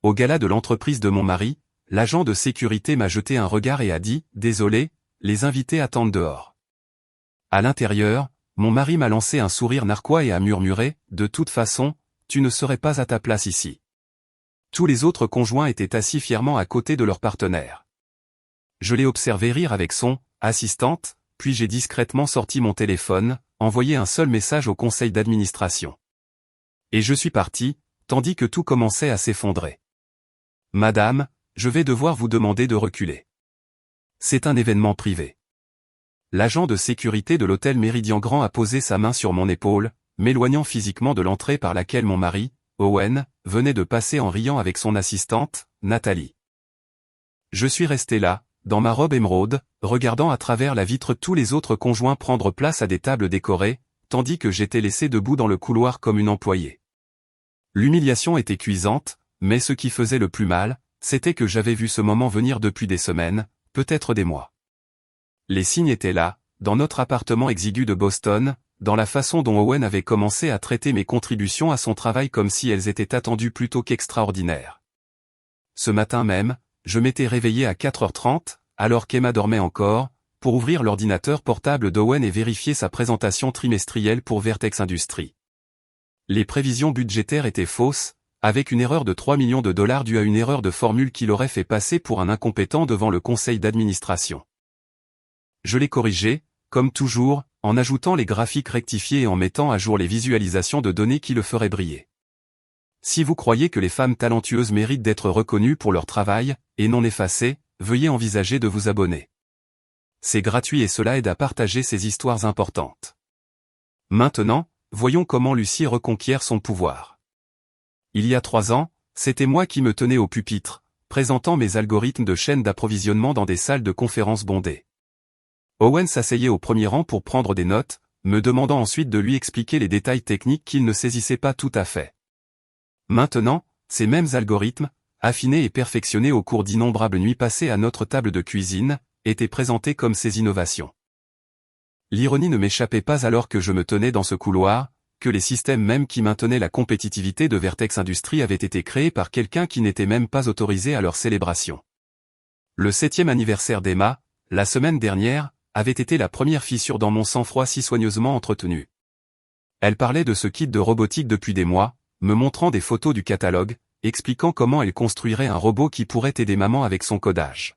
au gala de l'entreprise de mon mari, l'agent de sécurité m'a jeté un regard et a dit « Désolé, les invités attendent dehors ». À l'intérieur, mon mari m'a lancé un sourire narquois et a murmuré « De toute façon, tu ne serais pas à ta place ici ». Tous les autres conjoints étaient assis fièrement à côté de leur partenaire. Je l'ai observé rire avec son « assistante », puis j'ai discrètement sorti mon téléphone, envoyé un seul message au conseil d'administration. Et je suis parti, tandis que tout commençait à s'effondrer. « Madame, je vais devoir vous demander de reculer. C'est un événement privé. » L'agent de sécurité de l'hôtel Méridien Grand a posé sa main sur mon épaule, m'éloignant physiquement de l'entrée par laquelle mon mari, Owen, venait de passer en riant avec son assistante, Nathalie. Je suis resté là, dans ma robe émeraude, regardant à travers la vitre tous les autres conjoints prendre place à des tables décorées, tandis que j'étais laissé debout dans le couloir comme une employée. L'humiliation était cuisante, mais ce qui faisait le plus mal, c'était que j'avais vu ce moment venir depuis des semaines, peut-être des mois. Les signes étaient là, dans notre appartement exigu de Boston, dans la façon dont Owen avait commencé à traiter mes contributions à son travail comme si elles étaient attendues plutôt qu'extraordinaires. Ce matin même, je m'étais réveillé à 4h30, alors qu'Emma dormait encore, pour ouvrir l'ordinateur portable d'Owen et vérifier sa présentation trimestrielle pour Vertex Industries. Les prévisions budgétaires étaient fausses, avec une erreur de 3 millions de dollars due à une erreur de formule qui l'aurait fait passer pour un incompétent devant le conseil d'administration. Je l'ai corrigé, comme toujours, en ajoutant les graphiques rectifiés et en mettant à jour les visualisations de données qui le feraient briller. Si vous croyez que les femmes talentueuses méritent d'être reconnues pour leur travail, et non effacées, veuillez envisager de vous abonner. C'est gratuit et cela aide à partager ces histoires importantes. Maintenant, voyons comment Lucie reconquiert son pouvoir. Il y a 3 ans, c'était moi qui me tenais au pupitre, présentant mes algorithmes de chaîne d'approvisionnement dans des salles de conférences bondées. Owen s'asseyait au premier rang pour prendre des notes, me demandant ensuite de lui expliquer les détails techniques qu'il ne saisissait pas tout à fait. Maintenant, ces mêmes algorithmes, affinés et perfectionnés au cours d'innombrables nuits passées à notre table de cuisine, étaient présentés comme ces innovations. L'ironie ne m'échappait pas alors que je me tenais dans ce couloir, que les systèmes mêmes qui maintenaient la compétitivité de Vertex Industries avaient été créés par quelqu'un qui n'était même pas autorisé à leur célébration. Le 7e anniversaire d'Emma, la semaine dernière, avait été la première fissure dans mon sang-froid si soigneusement entretenu. Elle parlait de ce kit de robotique depuis des mois, me montrant des photos du catalogue, expliquant comment elle construirait un robot qui pourrait aider maman avec son codage.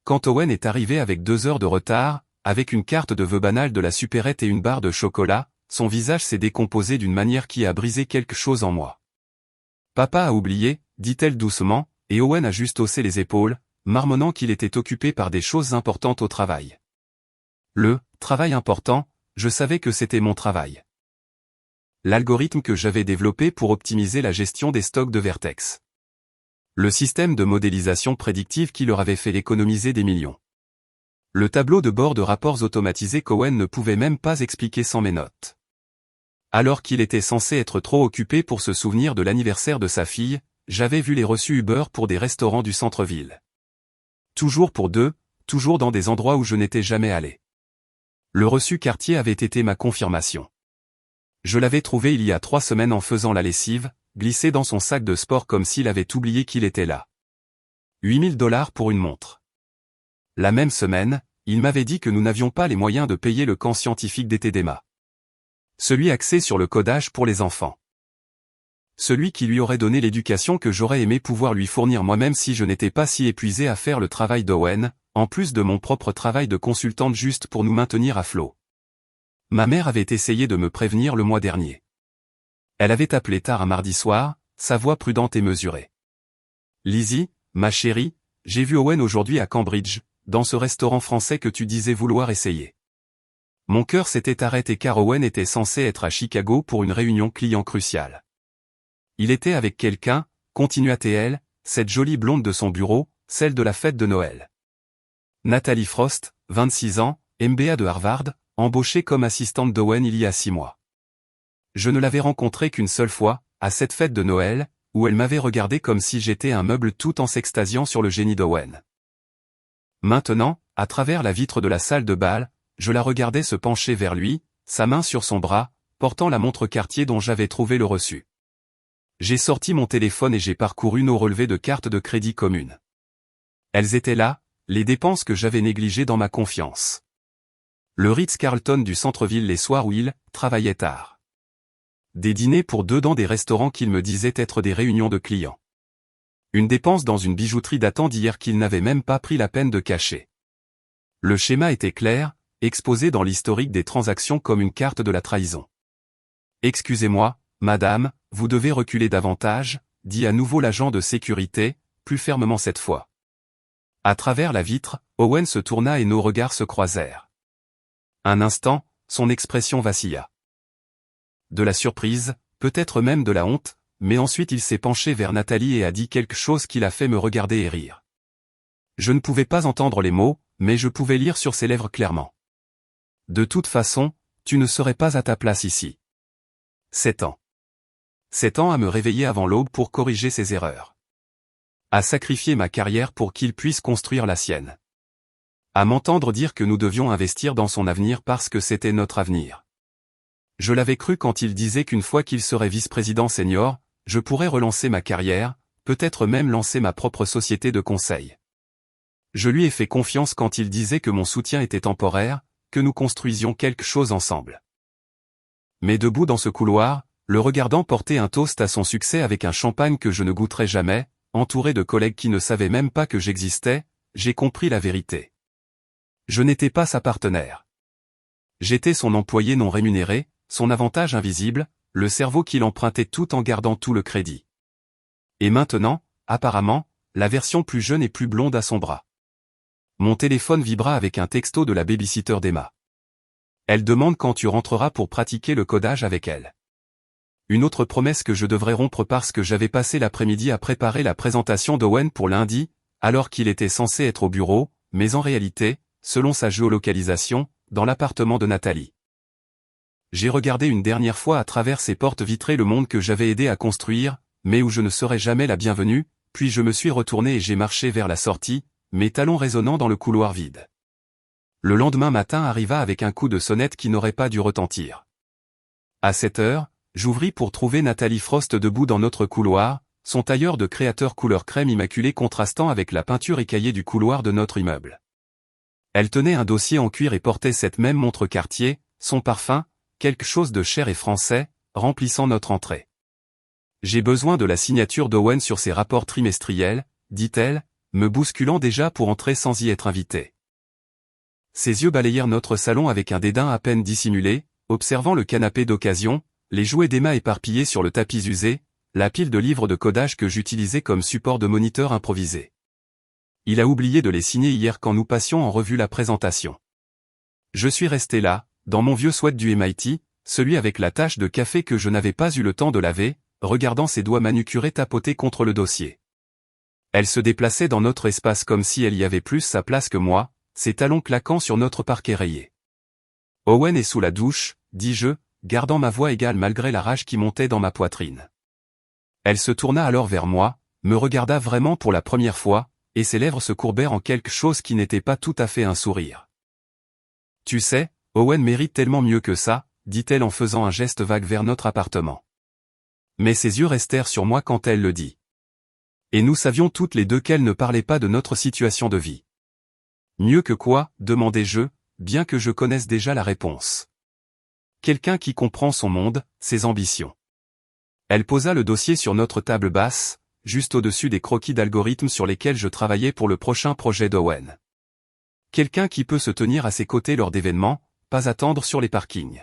Quand Owen est arrivé avec 2 heures de retard, avec une carte de vœux banale de la supérette et une barre de chocolat, son visage s'est décomposé d'une manière qui a brisé quelque chose en moi. « Papa a oublié », dit-elle doucement, et Owen a juste haussé les épaules, marmonnant qu'il était occupé par des choses importantes au travail. Le « travail important », je savais que c'était mon travail. L'algorithme que j'avais développé pour optimiser la gestion des stocks de Vertex. Le système de modélisation prédictive qui leur avait fait économiser des millions. Le tableau de bord de rapports automatisés qu'Owen ne pouvait même pas expliquer sans mes notes. Alors qu'il était censé être trop occupé pour se souvenir de l'anniversaire de sa fille, j'avais vu les reçus Uber pour des restaurants du centre-ville. Toujours pour 2, toujours dans des endroits où je n'étais jamais allé. Le reçu Cartier avait été ma confirmation. Je l'avais trouvé il y a 3 semaines en faisant la lessive, glissé dans son sac de sport comme s'il avait oublié qu'il était là. 8 000 $ pour une montre. La même semaine, il m'avait dit que nous n'avions pas les moyens de payer le camp scientifique d'été d'Emma. Celui axé sur le codage pour les enfants. Celui qui lui aurait donné l'éducation que j'aurais aimé pouvoir lui fournir moi-même si je n'étais pas si épuisé à faire le travail d'Owen, en plus de mon propre travail de consultante juste pour nous maintenir à flot. Ma mère avait essayé de me prévenir le mois dernier. Elle avait appelé tard un mardi soir, sa voix prudente et mesurée. « Lizzie, ma chérie, j'ai vu Owen aujourd'hui à Cambridge, dans ce restaurant français que tu disais vouloir essayer. » Mon cœur s'était arrêté car Owen était censé être à Chicago pour une réunion client cruciale. Il était avec quelqu'un, continua-t-elle, cette jolie blonde de son bureau, celle de la fête de Noël. Nathalie Frost, 26 ans, MBA de Harvard, embauchée comme assistante d'Owen il y a 6 mois. Je ne l'avais rencontrée qu'une seule fois, à cette fête de Noël, où elle m'avait regardé comme si j'étais un meuble tout en s'extasiant sur le génie d'Owen. Maintenant, à travers la vitre de la salle de bal, je la regardais se pencher vers lui, sa main sur son bras, portant la montre Cartier dont j'avais trouvé le reçu. J'ai sorti mon téléphone et j'ai parcouru nos relevés de cartes de crédit communes. Elles étaient là, les dépenses que j'avais négligées dans ma confiance. Le Ritz-Carlton du centre-ville les soirs où il travaillait tard. Des dîners pour deux dans des restaurants qu'il me disait être des réunions de clients. Une dépense dans une bijouterie datant d'hier qu'il n'avait même pas pris la peine de cacher. Le schéma était clair, exposé dans l'historique des transactions comme une carte de la trahison. « Excusez-moi, madame, vous devez reculer davantage », dit à nouveau l'agent de sécurité, plus fermement cette fois. À travers la vitre, Owen se tourna et nos regards se croisèrent. Un instant, son expression vacilla. De la surprise, peut-être même de la honte, mais ensuite il s'est penché vers Nathalie et a dit quelque chose qui l'a fait me regarder et rire. Je ne pouvais pas entendre les mots, mais je pouvais lire sur ses lèvres clairement. De toute façon, tu ne serais pas à ta place ici. 7 ans. 7 ans à me réveiller avant l'aube pour corriger ses erreurs. À sacrifier ma carrière pour qu'il puisse construire la sienne. À m'entendre dire que nous devions investir dans son avenir parce que c'était notre avenir. Je l'avais cru quand il disait qu'une fois qu'il serait vice-président senior, je pourrais relancer ma carrière, peut-être même lancer ma propre société de conseil. Je lui ai fait confiance quand il disait que mon soutien était temporaire, que nous construisions quelque chose ensemble. Mais debout dans ce couloir, le regardant porter un toast à son succès avec un champagne que je ne goûterais jamais, entouré de collègues qui ne savaient même pas que j'existais, j'ai compris la vérité. Je n'étais pas sa partenaire. J'étais son employé non rémunéré, son avantage invisible, le cerveau qu'il empruntait tout en gardant tout le crédit. Et maintenant, apparemment, la version plus jeune et plus blonde à son bras. Mon téléphone vibra avec un texto de la babysitter d'Emma. Elle demande quand tu rentreras pour pratiquer le codage avec elle. Une autre promesse que je devrais rompre parce que j'avais passé l'après-midi à préparer la présentation d'Owen pour lundi, alors qu'il était censé être au bureau, mais en réalité, selon sa géolocalisation, dans l'appartement de Nathalie. J'ai regardé une dernière fois à travers ces portes vitrées le monde que j'avais aidé à construire, mais où je ne serais jamais la bienvenue, puis je me suis retourné et j'ai marché vers la sortie, mes talons résonnant dans le couloir vide. Le lendemain matin arriva avec un coup de sonnette qui n'aurait pas dû retentir. À 7 heures, j'ouvris pour trouver Nathalie Frost debout dans notre couloir, son tailleur de créateur couleur crème immaculée contrastant avec la peinture écaillée du couloir de notre immeuble. Elle tenait un dossier en cuir et portait cette même montre Cartier, son parfum, quelque chose de cher et français, remplissant notre entrée. J'ai besoin de la signature d'Owen sur ses rapports trimestriels, dit-elle, me bousculant déjà pour entrer sans y être invitée. Ses yeux balayèrent notre salon avec un dédain à peine dissimulé, observant le canapé d'occasion, les jouets d'Emma éparpillés sur le tapis usé, la pile de livres de codage que j'utilisais comme support de moniteur improvisé. Il a oublié de les signer hier quand nous passions en revue la présentation. Je suis resté là, dans mon vieux sweat du MIT, celui avec la tache de café que je n'avais pas eu le temps de laver, regardant ses doigts manucurés tapoter contre le dossier. Elle se déplaçait dans notre espace comme si elle y avait plus sa place que moi, ses talons claquant sur notre parquet rayé. Owen est sous la douche, dis-je, gardant ma voix égale malgré la rage qui montait dans ma poitrine. Elle se tourna alors vers moi, me regarda vraiment pour la première fois, et ses lèvres se courbèrent en quelque chose qui n'était pas tout à fait un sourire. Tu sais, Owen mérite tellement mieux que ça, dit-elle en faisant un geste vague vers notre appartement. Mais ses yeux restèrent sur moi quand elle le dit. Et nous savions toutes les deux qu'elle ne parlait pas de notre situation de vie. Mieux que quoi, demandai-je, bien que je connaisse déjà la réponse. Quelqu'un qui comprend son monde, ses ambitions. Elle posa le dossier sur notre table basse, juste au-dessus des croquis d'algorithmes sur lesquels je travaillais pour le prochain projet d'Owen. Quelqu'un qui peut se tenir à ses côtés lors d'événements, pas attendre sur les parkings.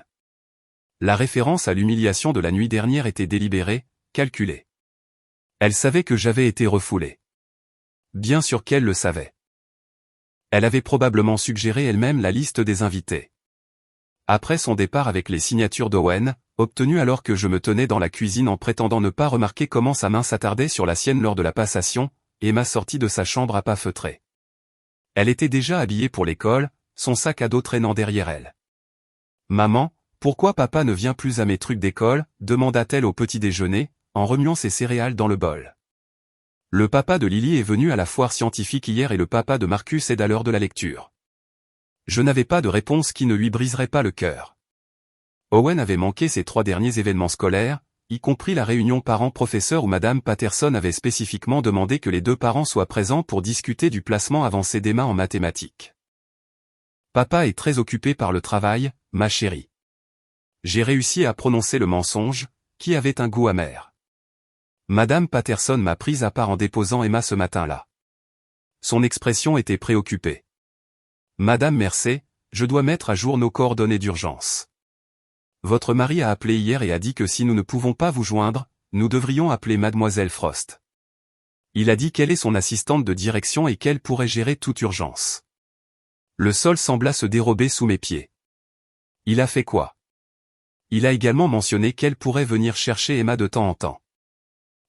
La référence à l'humiliation de la nuit dernière était délibérée, calculée. Elle savait que j'avais été refoulé. Bien sûr qu'elle le savait. Elle avait probablement suggéré elle-même la liste des invités. Après son départ avec les signatures d'Owen, obtenues alors que je me tenais dans la cuisine en prétendant ne pas remarquer comment sa main s'attardait sur la sienne lors de la passation, Emma sortit de sa chambre à pas feutrés. Elle était déjà habillée pour l'école, son sac à dos traînant derrière elle. « Maman, pourquoi papa ne vient plus à mes trucs d'école ?» demanda-t-elle au petit déjeuner, en remuant ses céréales dans le bol. Le papa de Lily est venu à la foire scientifique hier et le papa de Marcus est à l'heure de la lecture. Je n'avais pas de réponse qui ne lui briserait pas le cœur. Owen avait manqué ses 3 derniers événements scolaires, y compris la réunion parents-professeurs où Madame Patterson avait spécifiquement demandé que les deux parents soient présents pour discuter du placement avancé d'Emma en mathématiques. Papa est très occupé par le travail, ma chérie. J'ai réussi à prononcer le mensonge, qui avait un goût amer. Madame Patterson m'a prise à part en déposant Emma ce matin-là. Son expression était préoccupée. Madame Mercey, je dois mettre à jour nos coordonnées d'urgence. Votre mari a appelé hier et a dit que si nous ne pouvons pas vous joindre, nous devrions appeler Mademoiselle Frost. Il a dit qu'elle est son assistante de direction et qu'elle pourrait gérer toute urgence. Le sol sembla se dérober sous mes pieds. Il a fait quoi? Il a également mentionné qu'elle pourrait venir chercher Emma de temps en temps.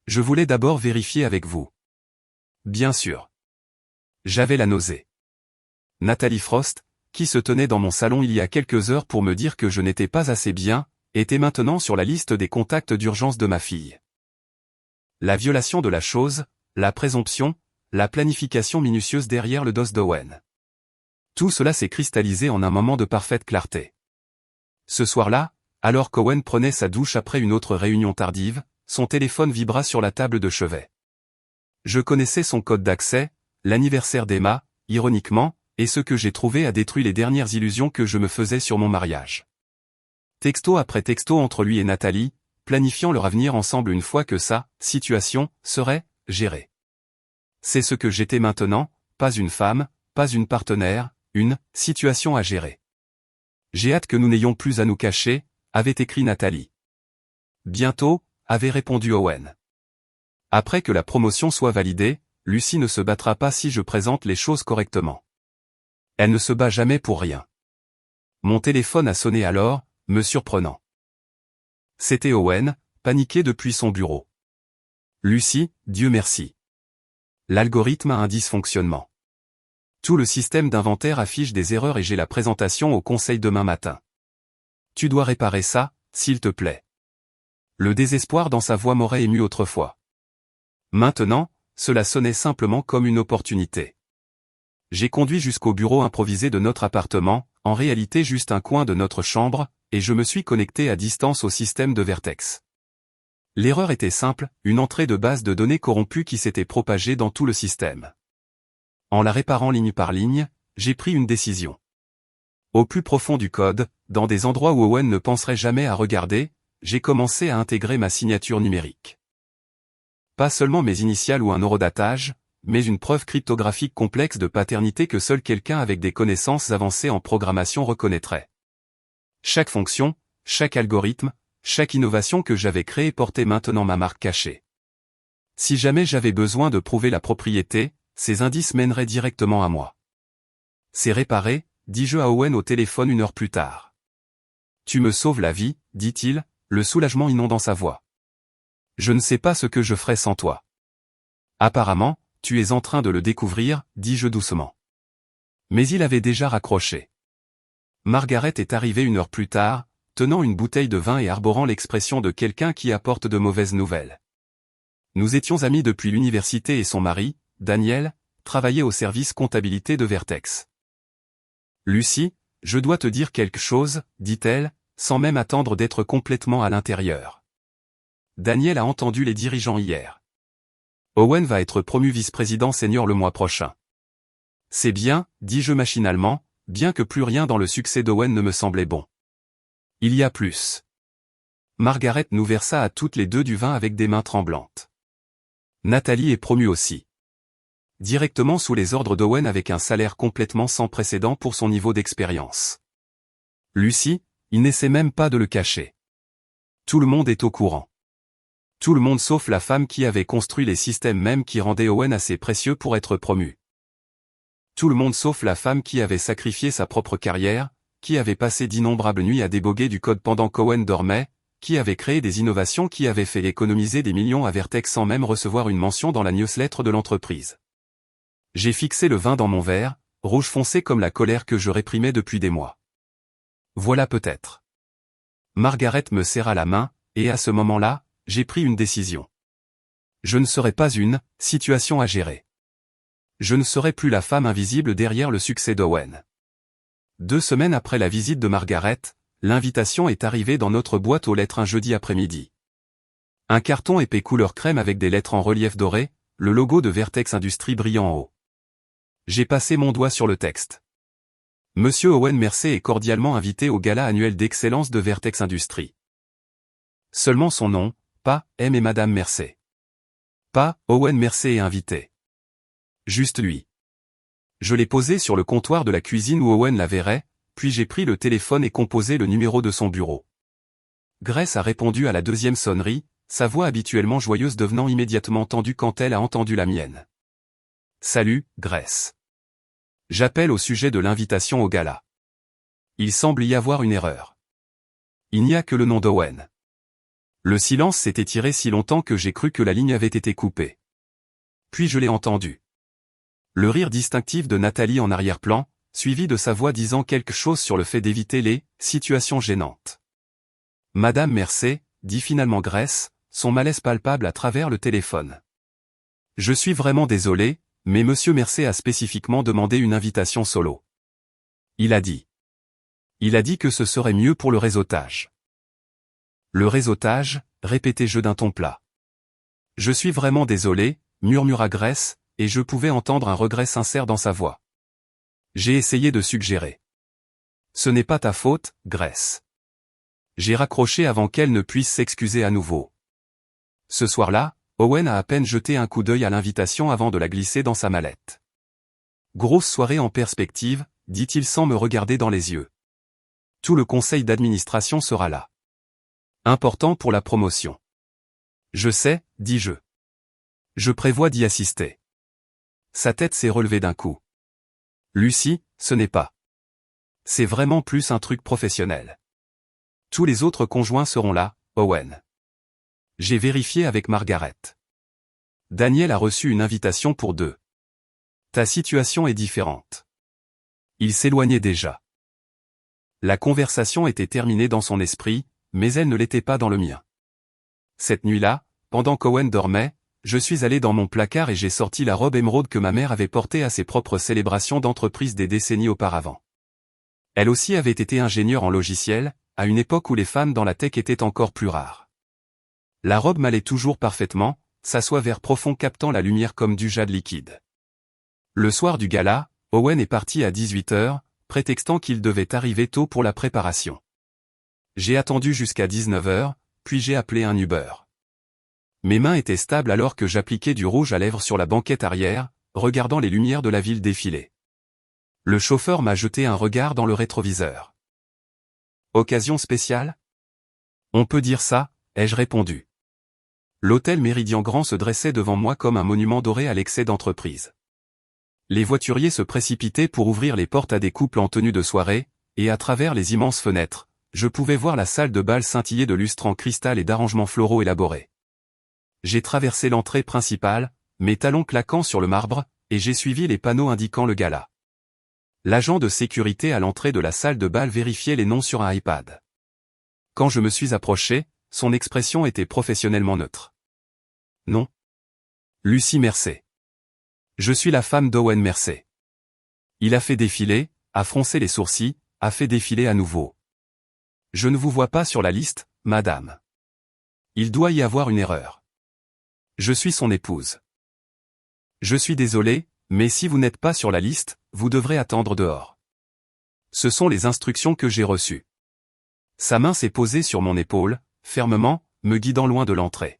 Je voulais d'abord vérifier avec vous. Bien sûr. J'avais la nausée. Nathalie Frost, qui se tenait dans mon salon il y a quelques heures pour me dire que je n'étais pas assez bien, était maintenant sur la liste des contacts d'urgence de ma fille. La violation de la chose, la présomption, la planification minutieuse derrière le dos d'Owen. Tout cela s'est cristallisé en un moment de parfaite clarté. Ce soir-là, alors qu'Owen prenait sa douche après une autre réunion tardive, son téléphone vibra sur la table de chevet. Je connaissais son code d'accès, l'anniversaire d'Emma, ironiquement, et ce que j'ai trouvé a détruit les dernières illusions que je me faisais sur mon mariage. Texto après texto entre lui et Nathalie, planifiant leur avenir ensemble une fois que sa situation serait gérée. C'est ce que j'étais maintenant, pas une femme, pas une partenaire, une situation à gérer. J'ai hâte que nous n'ayons plus à nous cacher, avait écrit Nathalie. Bientôt, avait répondu Owen. Après que la promotion soit validée, Lucie ne se battra pas si je présente les choses correctement. Elle ne se bat jamais pour rien. Mon téléphone a sonné alors, me surprenant. C'était Owen, paniqué depuis son bureau. Lucie, Dieu merci. L'algorithme a un dysfonctionnement. Tout le système d'inventaire affiche des erreurs et j'ai la présentation au conseil demain matin. Tu dois réparer ça, s'il te plaît. Le désespoir dans sa voix m'aurait ému autrefois. Maintenant, cela sonnait simplement comme une opportunité. J'ai conduit jusqu'au bureau improvisé de notre appartement, en réalité juste un coin de notre chambre, et je me suis connecté à distance au système de Vertex. L'erreur était simple, une entrée de base de données corrompue qui s'était propagée dans tout le système. En la réparant ligne par ligne, j'ai pris une décision. Au plus profond du code, dans des endroits où Owen ne penserait jamais à regarder, j'ai commencé à intégrer ma signature numérique. Pas seulement mes initiales ou un horodatage, mais une preuve cryptographique complexe de paternité que seul quelqu'un avec des connaissances avancées en programmation reconnaîtrait. Chaque fonction, chaque algorithme, chaque innovation que j'avais créée portait maintenant ma marque cachée. Si jamais j'avais besoin de prouver la propriété, ces indices mèneraient directement à moi. C'est réparé, dis-je à Owen au téléphone une heure plus tard. Tu me sauves la vie, dit-il, le soulagement inondant sa voix. Je ne sais pas ce que je ferais sans toi. Apparemment, tu es en train de le découvrir, dis-je doucement. Mais il avait déjà raccroché. Margaret est arrivée une heure plus tard, tenant une bouteille de vin et arborant l'expression de quelqu'un qui apporte de mauvaises nouvelles. Nous étions amis depuis l'université et son mari, Daniel, travaillait au service comptabilité de Vertex. Lucie, je dois te dire quelque chose, dit-elle, sans même attendre d'être complètement à l'intérieur. Daniel a entendu les dirigeants hier. Owen va être promu vice-président senior le mois prochain. C'est bien, dis-je machinalement, bien que plus rien dans le succès d'Owen ne me semblait bon. Il y a plus. Margaret nous versa à toutes les deux du vin avec des mains tremblantes. Nathalie est promue aussi. Directement sous les ordres d'Owen avec un salaire complètement sans précédent pour son niveau d'expérience. Lucie, il n'essaie même pas de le cacher. Tout le monde est au courant. Tout le monde sauf la femme qui avait construit les systèmes mêmes qui rendaient Owen assez précieux pour être promu. Tout le monde sauf la femme qui avait sacrifié sa propre carrière, qui avait passé d'innombrables nuits à déboguer du code pendant qu'Owen dormait, qui avait créé des innovations qui avaient fait économiser des millions à Vertex sans même recevoir une mention dans la newsletter de l'entreprise. J'ai fixé le vin dans mon verre, rouge foncé comme la colère que je réprimais depuis des mois. Voilà peut-être. Margaret me serra la main, et à ce moment-là, j'ai pris une décision. Je ne serai pas une situation à gérer. Je ne serai plus la femme invisible derrière le succès d'Owen. 2 semaines après la visite de Margaret, l'invitation est arrivée dans notre boîte aux lettres un jeudi après-midi. Un carton épais couleur crème avec des lettres en relief doré, le logo de Vertex Industries brillant en haut. J'ai passé mon doigt sur le texte. Monsieur Owen Mercer est cordialement invité au gala annuel d'excellence de Vertex Industries. Seulement son nom, pas M et Madame Mercer. Pas Owen Mercer est invité. Juste lui. Je l'ai posé sur le comptoir de la cuisine où Owen la verrait, puis j'ai pris le téléphone et composé le numéro de son bureau. Grace a répondu à la deuxième sonnerie, sa voix habituellement joyeuse devenant immédiatement tendue quand elle a entendu la mienne. Salut, Grace. J'appelle au sujet de l'invitation au gala. Il semble y avoir une erreur. Il n'y a que le nom d'Owen. Le silence s'est étiré si longtemps que j'ai cru que la ligne avait été coupée. Puis je l'ai entendu. Le rire distinctif de Nathalie en arrière-plan, suivi de sa voix disant quelque chose sur le fait d'éviter les situations gênantes. Madame Mercer, dit finalement Grace, son malaise palpable à travers le téléphone. Je suis vraiment désolé, mais Monsieur Mercer a spécifiquement demandé une invitation solo. Il a dit que ce serait mieux pour le réseautage. Le réseautage, répétai-je d'un ton plat. Je suis vraiment désolé, murmura Grace, et je pouvais entendre un regret sincère dans sa voix. J'ai essayé de suggérer. Ce n'est pas ta faute, Grace. J'ai raccroché avant qu'elle ne puisse s'excuser à nouveau. Ce soir-là, Owen a à peine jeté un coup d'œil à l'invitation avant de la glisser dans sa mallette. Grosse soirée en perspective, dit-il sans me regarder dans les yeux. Tout le conseil d'administration sera là. Important pour la promotion. Je sais, dis-je. Je prévois d'y assister. Sa tête s'est relevée d'un coup. Lucie, ce n'est pas. C'est vraiment plus un truc professionnel. Tous les autres conjoints seront là, Owen. J'ai vérifié avec Margaret. Daniel a reçu une invitation pour 2. Ta situation est différente. Il s'éloignait déjà. La conversation était terminée dans son esprit, mais elle ne l'était pas dans le mien. Cette nuit-là, pendant qu'Owen dormait, je suis allé dans mon placard et j'ai sorti la robe émeraude que ma mère avait portée à ses propres célébrations d'entreprise des décennies auparavant. Elle aussi avait été ingénieure en logiciel, à une époque où les femmes dans la tech étaient encore plus rares. La robe m'allait toujours parfaitement, sa soie vert profond captant la lumière comme du jade liquide. Le soir du gala, Owen est parti à 18h, prétextant qu'il devait arriver tôt pour la préparation. J'ai attendu jusqu'à 19h, puis j'ai appelé un Uber. Mes mains étaient stables alors que j'appliquais du rouge à lèvres sur la banquette arrière, regardant les lumières de la ville défiler. Le chauffeur m'a jeté un regard dans le rétroviseur. Occasion spéciale ? On peut dire ça, ai-je répondu. L'hôtel Méridien Grand se dressait devant moi comme un monument doré à l'excès d'entreprise. Les voituriers se précipitaient pour ouvrir les portes à des couples en tenue de soirée, et à travers les immenses fenêtres, je pouvais voir la salle de bal scintiller de lustres en cristal et d'arrangements floraux élaborés. J'ai traversé l'entrée principale, mes talons claquant sur le marbre, et j'ai suivi les panneaux indiquant le gala. L'agent de sécurité à l'entrée de la salle de bal vérifiait les noms sur un iPad. Quand je me suis approché, son expression était professionnellement neutre. Non. Lucie Mercer. Je suis la femme d'Owen Mercer. Il a fait défiler, a froncé les sourcils, a fait défiler à nouveau. Je ne vous vois pas sur la liste, madame. Il doit y avoir une erreur. Je suis son épouse. Je suis désolé, mais si vous n'êtes pas sur la liste, vous devrez attendre dehors. Ce sont les instructions que j'ai reçues. Sa main s'est posée sur mon épaule, fermement, me guidant loin de l'entrée.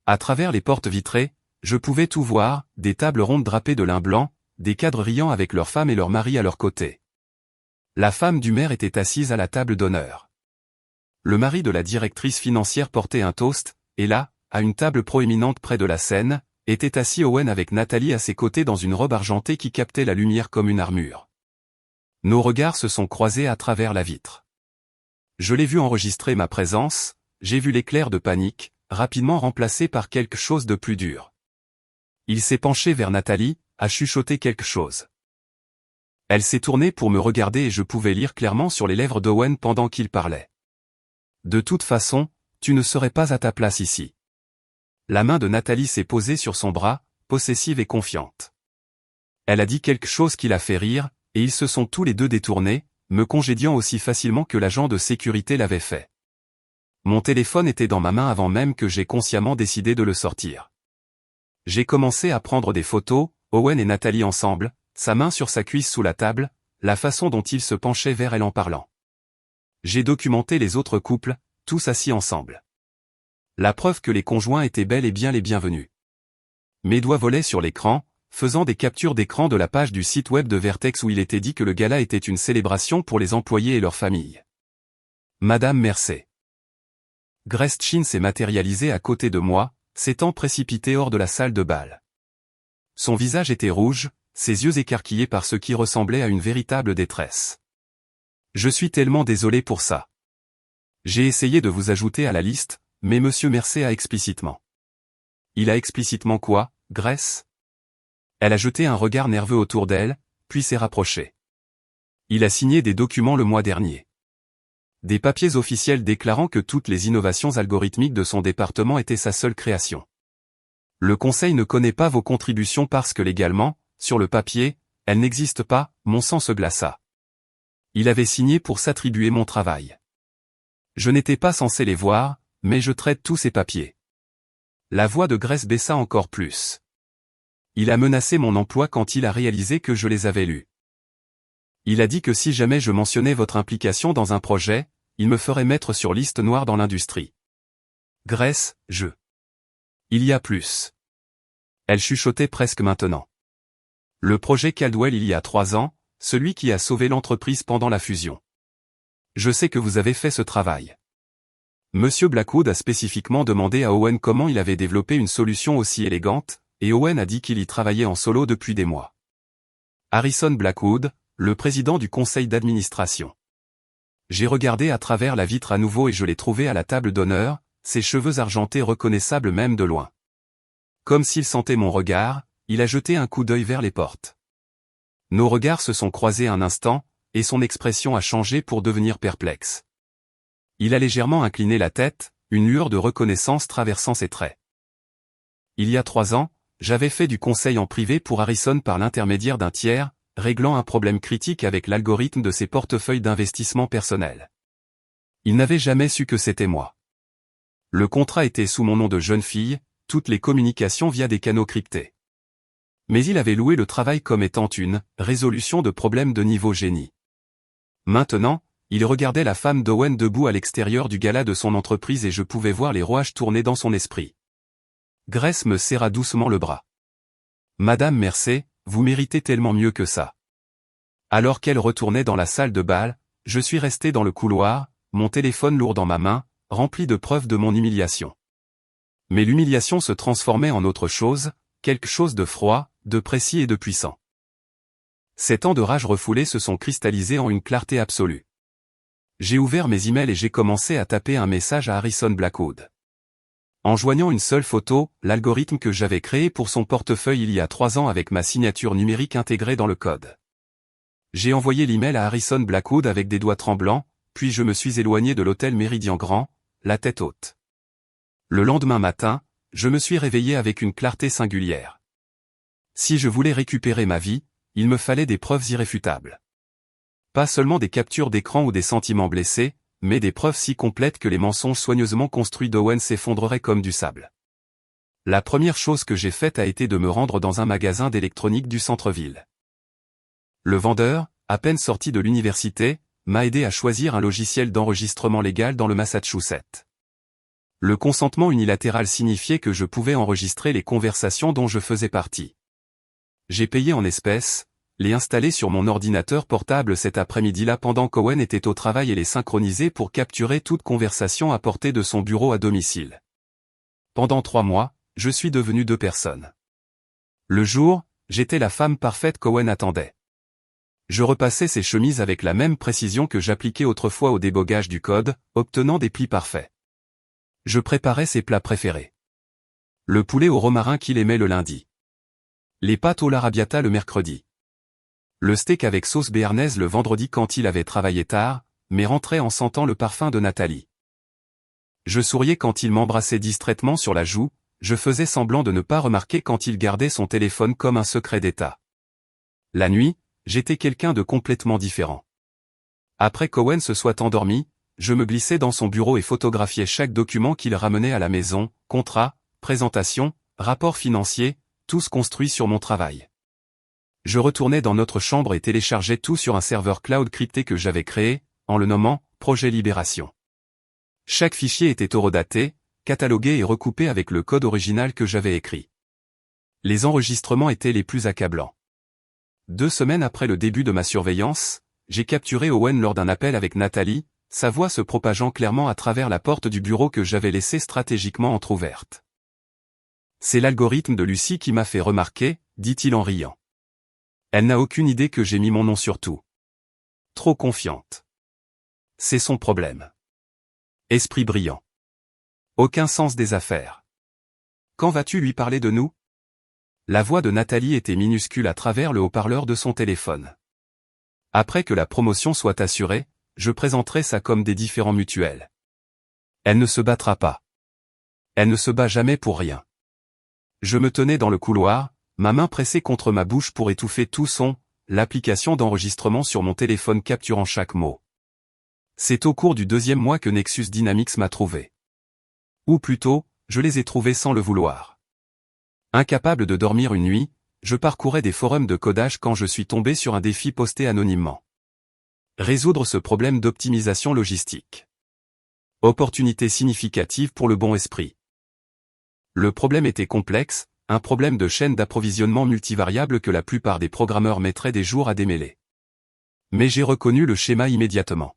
À travers les portes vitrées, je pouvais tout voir, des tables rondes drapées de lin blanc, des cadres riant avec leurs femmes et leurs maris à leur côté. La femme du maire était assise à la table d'honneur. Le mari de la directrice financière portait un toast, et là, à une table proéminente près de la scène, était assis Owen avec Nathalie à ses côtés dans une robe argentée qui captait la lumière comme une armure. Nos regards se sont croisés à travers la vitre. Je l'ai vu enregistrer ma présence, j'ai vu l'éclair de panique, rapidement remplacé par quelque chose de plus dur. Il s'est penché vers Nathalie, a chuchoté quelque chose. Elle s'est tournée pour me regarder et je pouvais lire clairement sur les lèvres d'Owen pendant qu'il parlait. De toute façon, tu ne serais pas à ta place ici. La main de Nathalie s'est posée sur son bras, possessive et confiante. Elle a dit quelque chose qui l'a fait rire, et ils se sont tous les deux détournés, me congédiant aussi facilement que l'agent de sécurité l'avait fait. Mon téléphone était dans ma main avant même que j'aie consciemment décidé de le sortir. J'ai commencé à prendre des photos, Owen et Nathalie ensemble, sa main sur sa cuisse sous la table, la façon dont il se penchait vers elle en parlant. J'ai documenté les autres couples, tous assis ensemble. La preuve que les conjoints étaient bel et bien les bienvenus. Mes doigts volaient sur l'écran, faisant des captures d'écran de la page du site web de Vertex où il était dit que le gala était une célébration pour les employés et leurs familles. Madame Mercey. Grace Chin s'est matérialisée à côté de moi, s'étant précipitée hors de la salle de bal. Son visage était rouge, ses yeux écarquillés par ce qui ressemblait à une véritable détresse. Je suis tellement désolé pour ça. J'ai essayé de vous ajouter à la liste, mais Monsieur Mercey a explicitement. Il a explicitement quoi, Grace? Elle a jeté un regard nerveux autour d'elle, puis s'est rapprochée. Il a signé des documents le mois dernier. Des papiers officiels déclarant que toutes les innovations algorithmiques de son département étaient sa seule création. Le Conseil ne connaît pas vos contributions parce que légalement, sur le papier, elles n'existent pas, mon sang se glaça. Il avait signé pour s'attribuer mon travail. Je n'étais pas censé les voir, mais je traite tous ces papiers. La voix de Grace baissa encore plus. Il a menacé mon emploi quand il a réalisé que je les avais lus. Il a dit que si jamais je mentionnais votre implication dans un projet, il me ferait mettre sur liste noire dans l'industrie. Grace, il y a plus. Elle chuchotait presque maintenant. Le projet Caldwell il y a 3 ans, celui qui a sauvé l'entreprise pendant la fusion. Je sais que vous avez fait ce travail. Monsieur Blackwood a spécifiquement demandé à Owen comment il avait développé une solution aussi élégante, et Owen a dit qu'il y travaillait en solo depuis des mois. Harrison Blackwood, le président du conseil d'administration. J'ai regardé à travers la vitre à nouveau et je l'ai trouvé à la table d'honneur, ses cheveux argentés reconnaissables même de loin. Comme s'il sentait mon regard, il a jeté un coup d'œil vers les portes. Nos regards se sont croisés un instant, et son expression a changé pour devenir perplexe. Il a légèrement incliné la tête, une lueur de reconnaissance traversant ses traits. Il y a 3 ans, j'avais fait du conseil en privé pour Harrison par l'intermédiaire d'un tiers, réglant un problème critique avec l'algorithme de ses portefeuilles d'investissement personnel. Il n'avait jamais su que c'était moi. Le contrat était sous mon nom de jeune fille, toutes les communications via des canaux cryptés. Mais il avait loué le travail comme étant une résolution de problèmes de niveau génie. Maintenant, il regardait la femme d'Owen debout à l'extérieur du gala de son entreprise et je pouvais voir les rouages tourner dans son esprit. Grace me serra doucement le bras. Madame Mercey, vous méritez tellement mieux que ça. Alors qu'elle retournait dans la salle de bal, je suis resté dans le couloir, mon téléphone lourd dans ma main, rempli de preuves de mon humiliation. Mais l'humiliation se transformait en autre chose, quelque chose de froid, de précis et de puissant. Ces temps de rage refoulée se sont cristallisés en une clarté absolue. J'ai ouvert mes emails et j'ai commencé à taper un message à Harrison Blackwood. En joignant une seule photo, l'algorithme que j'avais créé pour son portefeuille il y a 3 ans avec ma signature numérique intégrée dans le code. J'ai envoyé l'email à Harrison Blackwood avec des doigts tremblants, puis je me suis éloigné de l'hôtel Méridien Grand, la tête haute. Le lendemain matin, je me suis réveillé avec une clarté singulière. Si je voulais récupérer ma vie, il me fallait des preuves irréfutables. Pas seulement des captures d'écran ou des sentiments blessés, mais des preuves si complètes que les mensonges soigneusement construits d'Owen s'effondreraient comme du sable. La première chose que j'ai faite a été de me rendre dans un magasin d'électronique du centre-ville. Le vendeur, à peine sorti de l'université, m'a aidé à choisir un logiciel d'enregistrement légal dans le Massachusetts. Le consentement unilatéral signifiait que je pouvais enregistrer les conversations dont je faisais partie. J'ai payé en espèces, les installer sur mon ordinateur portable cet après-midi-là pendant qu'Owen était au travail et les synchroniser pour capturer toute conversation à portée de son bureau à domicile. Pendant 3 mois, je suis devenu 2 personnes. Le jour, j'étais la femme parfaite qu'Owen attendait. Je repassais ses chemises avec la même précision que j'appliquais autrefois au débogage du code, obtenant des plis parfaits. Je préparais ses plats préférés. Le poulet au romarin qu'il aimait le lundi. Les pâtes au l'arrabbiata le mercredi. Le steak avec sauce béarnaise le vendredi quand il avait travaillé tard, mais rentrait en sentant le parfum de Nathalie. Je souriais quand il m'embrassait distraitement sur la joue, je faisais semblant de ne pas remarquer quand il gardait son téléphone comme un secret d'État. La nuit, j'étais quelqu'un de complètement différent. Après qu'Owen se soit endormi, je me glissais dans son bureau et photographiais chaque document qu'il ramenait à la maison, contrat, présentation, rapport financier, tous construits sur mon travail. Je retournais dans notre chambre et téléchargeais tout sur un serveur cloud crypté que j'avais créé, en le nommant « Projet Libération ». Chaque fichier était horodaté, catalogué et recoupé avec le code original que j'avais écrit. Les enregistrements étaient les plus accablants. 2 semaines après le début de ma surveillance, j'ai capturé Owen lors d'un appel avec Nathalie, sa voix se propageant clairement à travers la porte du bureau que j'avais laissée stratégiquement entr'ouverte. « C'est l'algorithme de Lucie qui m'a fait remarquer, dit-il en riant. Elle n'a aucune idée que j'ai mis mon nom sur tout. Trop confiante. C'est son problème. Esprit brillant. Aucun sens des affaires. Quand vas-tu lui parler de nous ? La voix de Nathalie était minuscule à travers le haut-parleur de son téléphone. Après que la promotion soit assurée, je présenterai ça comme des différends mutuels. Elle ne se battra pas. Elle ne se bat jamais pour rien. Je me tenais dans le couloir, ma main pressée contre ma bouche pour étouffer tout son, l'application d'enregistrement sur mon téléphone capturant chaque mot. C'est au cours du 2e mois que Nexus Dynamics m'a trouvé. Ou plutôt, je les ai trouvés sans le vouloir. Incapable de dormir une nuit, je parcourais des forums de codage quand je suis tombé sur un défi posté anonymement. Résoudre ce problème d'optimisation logistique. Opportunité significative pour le bon esprit. Le problème était complexe, un problème de chaîne d'approvisionnement multivariable que la plupart des programmeurs mettraient des jours à démêler. Mais j'ai reconnu le schéma immédiatement.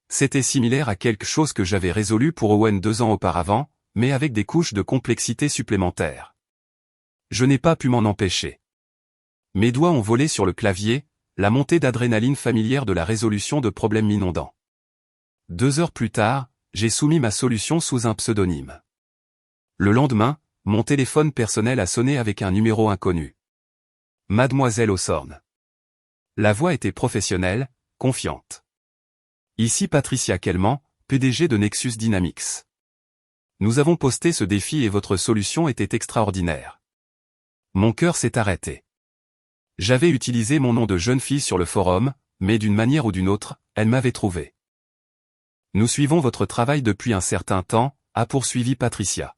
C'était similaire à quelque chose que j'avais résolu pour Owen 2 ans auparavant, mais avec des couches de complexité supplémentaires. Je n'ai pas pu m'en empêcher. Mes doigts ont volé sur le clavier, la montée d'adrénaline familière de la résolution de problèmes inondants. 2 heures plus tard, j'ai soumis ma solution sous un pseudonyme. Le lendemain, mon téléphone personnel a sonné avec un numéro inconnu. Mademoiselle Osborne. La voix était professionnelle, confiante. Ici Patricia Kelman, PDG de Nexus Dynamics. Nous avons posté ce défi et votre solution était extraordinaire. Mon cœur s'est arrêté. J'avais utilisé mon nom de jeune fille sur le forum, mais d'une manière ou d'une autre, elle m'avait trouvé. Nous suivons votre travail depuis un certain temps, a poursuivi Patricia.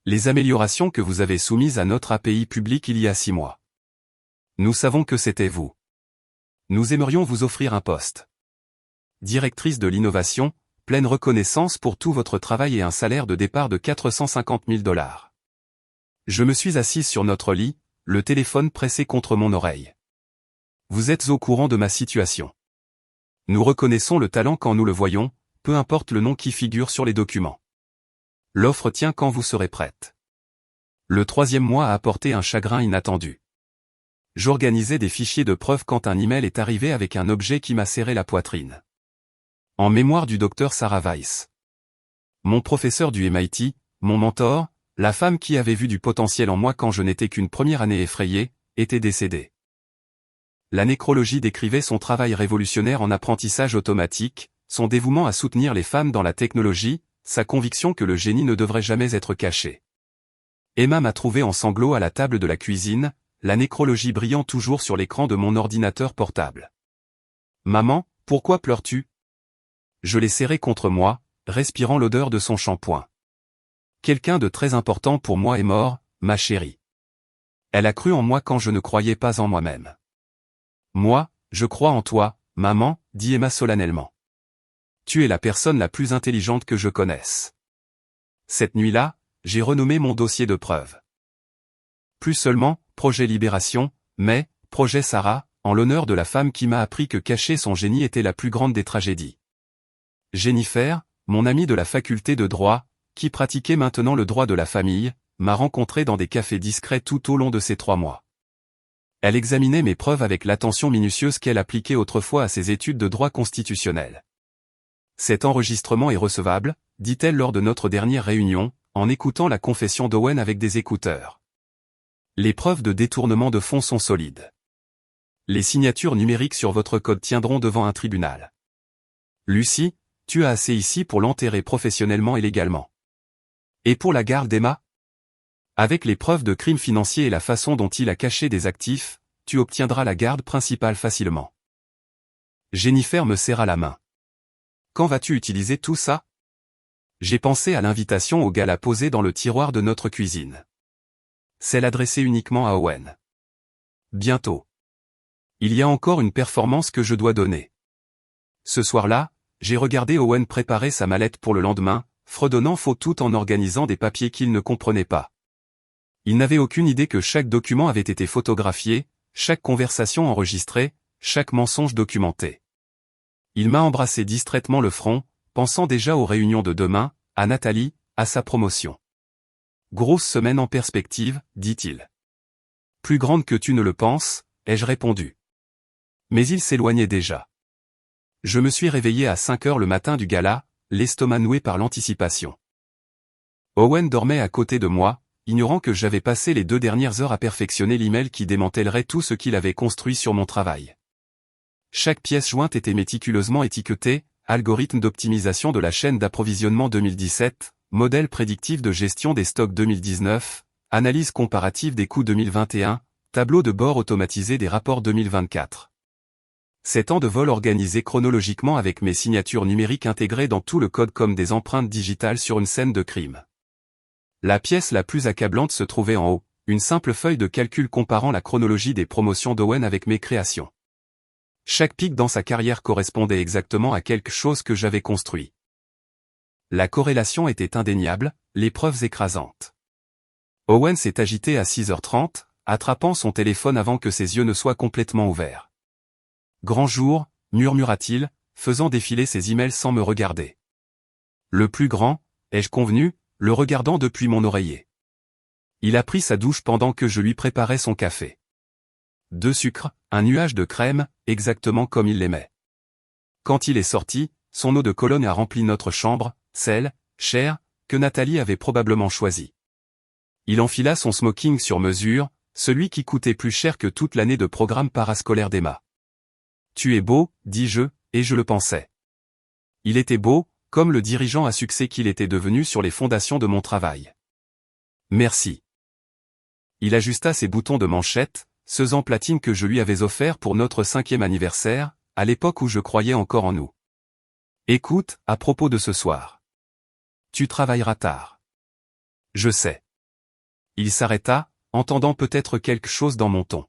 Les améliorations que vous avez soumises à notre API publique il y a 6 mois. Nous savons que c'était vous. Nous aimerions vous offrir un poste. Directrice de l'innovation, pleine reconnaissance pour tout votre travail et un salaire de départ de $450 000. Je me suis assise sur notre lit, le téléphone pressé contre mon oreille. Vous êtes au courant de ma situation. Nous reconnaissons le talent quand nous le voyons, peu importe le nom qui figure sur les documents. L'offre tient quand vous serez prête. Le 3e mois a apporté un chagrin inattendu. J'organisais des fichiers de preuve quand un email est arrivé avec un objet qui m'a serré la poitrine. En mémoire du docteur Sarah Weiss. Mon professeur du MIT, mon mentor, la femme qui avait vu du potentiel en moi quand je n'étais qu'une première année effrayée, était décédée. La nécrologie décrivait son travail révolutionnaire en apprentissage automatique, son dévouement à soutenir les femmes dans la technologie, sa conviction que le génie ne devrait jamais être caché. Emma m'a trouvé en sanglots à la table de la cuisine, la nécrologie brillant toujours sur l'écran de mon ordinateur portable. « Maman, pourquoi pleures-tu » Je l'ai serrée contre moi, respirant l'odeur de son shampoing. « Quelqu'un de très important pour moi est mort, ma chérie. Elle a cru en moi quand je ne croyais pas en moi-même. »« Moi, je crois en toi, maman, » dit Emma solennellement. « Tu es la personne la plus intelligente que je connaisse. » Cette nuit-là, j'ai renommé mon dossier de preuve. Plus seulement « Projet Libération », mais « Projet Sarah », en l'honneur de la femme qui m'a appris que cacher son génie était la plus grande des tragédies. Jennifer, mon amie de la faculté de droit, qui pratiquait maintenant le droit de la famille, m'a rencontré dans des cafés discrets tout au long de ces 3 mois. Elle examinait mes preuves avec l'attention minutieuse qu'elle appliquait autrefois à ses études de droit constitutionnel. Cet enregistrement est recevable, dit-elle lors de notre dernière réunion, en écoutant la confession d'Owen avec des écouteurs. Les preuves de détournement de fonds sont solides. Les signatures numériques sur votre code tiendront devant un tribunal. Lucie, tu as assez ici pour l'enterrer professionnellement et légalement. Et pour la garde d'Emma ? Avec les preuves de crimes financiers et la façon dont il a caché des actifs, tu obtiendras la garde principale facilement. Jennifer me serra la main. Quand vas-tu utiliser tout ça? J'ai pensé à l'invitation au gala posée dans le tiroir de notre cuisine. Celle adressée uniquement à Owen. Bientôt. Il y a encore une performance que je dois donner. Ce soir-là, j'ai regardé Owen préparer sa mallette pour le lendemain, fredonnant faux tout en organisant des papiers qu'il ne comprenait pas. Il n'avait aucune idée que chaque document avait été photographié, chaque conversation enregistrée, chaque mensonge documenté. Il m'a embrassé distraitement le front, pensant déjà aux réunions de demain, à Nathalie, à sa promotion. Grosse semaine en perspective, dit-il. Plus grande que tu ne le penses, ai-je répondu. Mais il s'éloignait déjà. Je me suis réveillé à 5 heures le matin du gala, l'estomac noué par l'anticipation. Owen dormait à côté de moi, ignorant que j'avais passé les 2 dernières heures à perfectionner l'email qui démantèlerait tout ce qu'il avait construit sur mon travail. Chaque pièce jointe était méticuleusement étiquetée, algorithme d'optimisation de la chaîne d'approvisionnement 2017, modèle prédictif de gestion des stocks 2019, analyse comparative des coûts 2021, tableau de bord automatisé des rapports 2024. 7 ans de vol organisés chronologiquement avec mes signatures numériques intégrées dans tout le code comme des empreintes digitales sur une scène de crime. La pièce la plus accablante se trouvait en haut, une simple feuille de calcul comparant la chronologie des promotions d'Owen avec mes créations. Chaque pic dans sa carrière correspondait exactement à quelque chose que j'avais construit. La corrélation était indéniable, les preuves écrasantes. Owen s'est agité à 6h30, attrapant son téléphone avant que ses yeux ne soient complètement ouverts. Grand jour, murmura-t-il, faisant défiler ses emails sans me regarder. Le plus grand, ai-je convenu, le regardant depuis mon oreiller. Il a pris sa douche pendant que je lui préparais son café. 2 sucres, un nuage de crème, exactement comme il l'aimait. Quand il est sorti, son eau de Cologne a rempli notre chambre, celle, chère, que Nathalie avait probablement choisie. Il enfila son smoking sur mesure, celui qui coûtait plus cher que toute l'année de programme parascolaire d'Emma. « Tu es beau, dis-je, et je le pensais. Il était beau, comme le dirigeant à succès qu'il était devenu sur les fondations de mon travail. Merci. Il ajusta ses boutons de manchette, ceux en platine que je lui avais offerts pour notre 5e anniversaire, à l'époque où je croyais encore en nous. Écoute, à propos de ce soir. Tu travailleras tard. Je sais. Il s'arrêta, entendant peut-être quelque chose dans mon ton.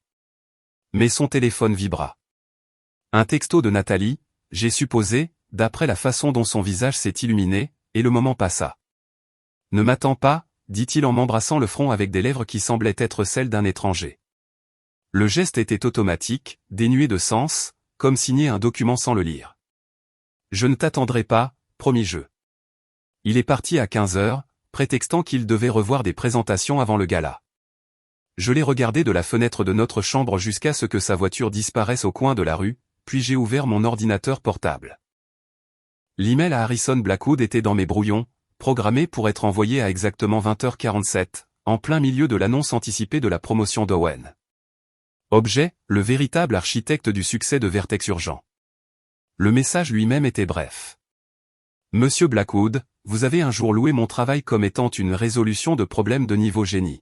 Mais son téléphone vibra. Un texto de Nathalie, j'ai supposé, d'après la façon dont son visage s'est illuminé, et le moment passa. Ne m'attends pas, dit-il en m'embrassant le front avec des lèvres qui semblaient être celles d'un étranger. Le geste était automatique, dénué de sens, comme signer un document sans le lire. Je ne t'attendrai pas, promis-je. Il est parti à 15 heures, prétextant qu'il devait revoir des présentations avant le gala. Je l'ai regardé de la fenêtre de notre chambre jusqu'à ce que sa voiture disparaisse au coin de la rue, puis j'ai ouvert mon ordinateur portable. L'email à Harrison Blackwood était dans mes brouillons, programmé pour être envoyé à exactement 20h47, en plein milieu de l'annonce anticipée de la promotion d'Owen. Objet, le véritable architecte du succès de Vertex Urgent. Le message lui-même était bref. Monsieur Blackwood, vous avez un jour loué mon travail comme étant une résolution de problèmes de niveau génie.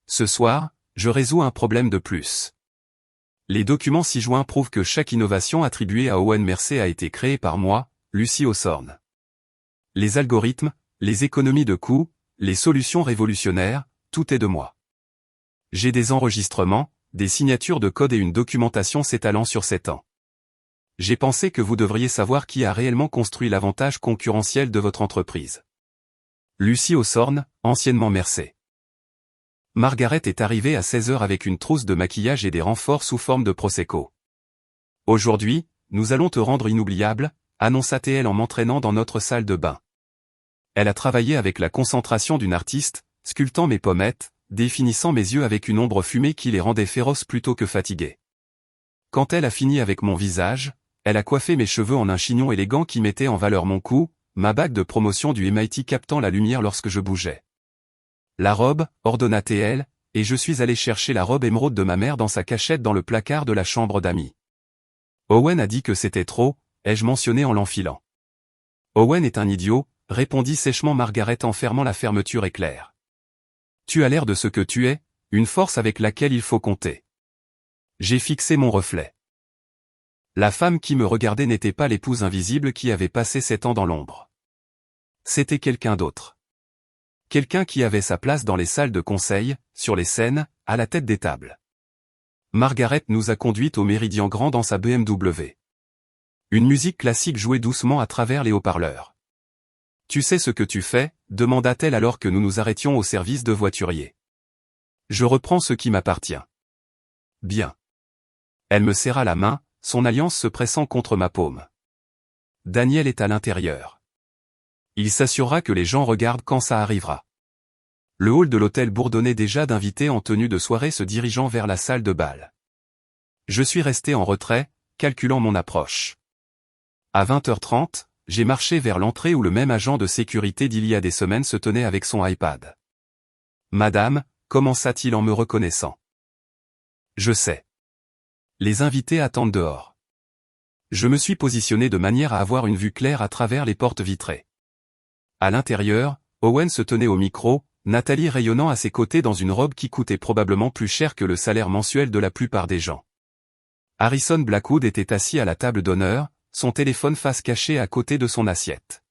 Ce soir, je résous un problème de plus. Les documents ci-joints prouvent que chaque innovation attribuée à Owen Mercer a été créée par moi, Lucie Hawthorne. Les algorithmes, les économies de coûts, les solutions révolutionnaires, tout est de moi. J'ai des enregistrements, des signatures de code et une documentation s'étalant sur 7 ans. J'ai pensé que vous devriez savoir qui a réellement construit l'avantage concurrentiel de votre entreprise. Lucie Hawthorne, anciennement Mercer. Margaret est arrivée à 16 heures avec une trousse de maquillage et des renforts sous forme de Prosecco. Aujourd'hui, nous allons te rendre inoubliable, annonça-t-elle en m'entraînant dans notre salle de bain. Elle a travaillé avec la concentration d'une artiste, sculptant mes pommettes, définissant mes yeux avec une ombre fumée qui les rendait féroces plutôt que fatigués. Quand elle a fini avec mon visage, elle a coiffé mes cheveux en un chignon élégant qui mettait en valeur mon cou, ma bague de promotion du MIT captant la lumière lorsque je bougeais. La robe, ordonna-t-elle, et je suis allé chercher la robe émeraude de ma mère dans sa cachette dans le placard de la chambre d'amis. Owen a dit que c'était trop, ai-je mentionné en l'enfilant. Owen est un idiot, répondit sèchement Margaret en fermant la fermeture éclair. Tu as l'air de ce que tu es, une force avec laquelle il faut compter. J'ai fixé mon reflet. La femme qui me regardait n'était pas l'épouse invisible qui avait passé 7 ans dans l'ombre. C'était quelqu'un d'autre. Quelqu'un qui avait sa place dans les salles de conseil, sur les scènes, à la tête des tables. Margaret nous a conduites au Méridien Grand dans sa BMW. Une musique classique jouait doucement à travers les haut-parleurs. « Tu sais ce que tu fais ?» demanda-t-elle alors que nous nous arrêtions au service de voiturier. « Je reprends ce qui m'appartient. »« Bien. » Elle me serra la main, son alliance se pressant contre ma paume. Daniel est à l'intérieur. Il s'assurera que les gens regardent quand ça arrivera. Le hall de l'hôtel bourdonnait déjà d'invités en tenue de soirée se dirigeant vers la salle de bal. Je suis resté en retrait, calculant mon approche. À 20h30, j'ai marché vers l'entrée où le même agent de sécurité d'il y a des semaines se tenait avec son iPad. « Madame » commença-t-il en me reconnaissant. « Je sais. Les invités attendent dehors. » Je me suis positionné de manière à avoir une vue claire à travers les portes vitrées. À l'intérieur, Owen se tenait au micro, Nathalie rayonnant à ses côtés dans une robe qui coûtait probablement plus cher que le salaire mensuel de la plupart des gens. Harrison Blackwood était assis à la table d'honneur, son téléphone face cachée à côté de son assiette.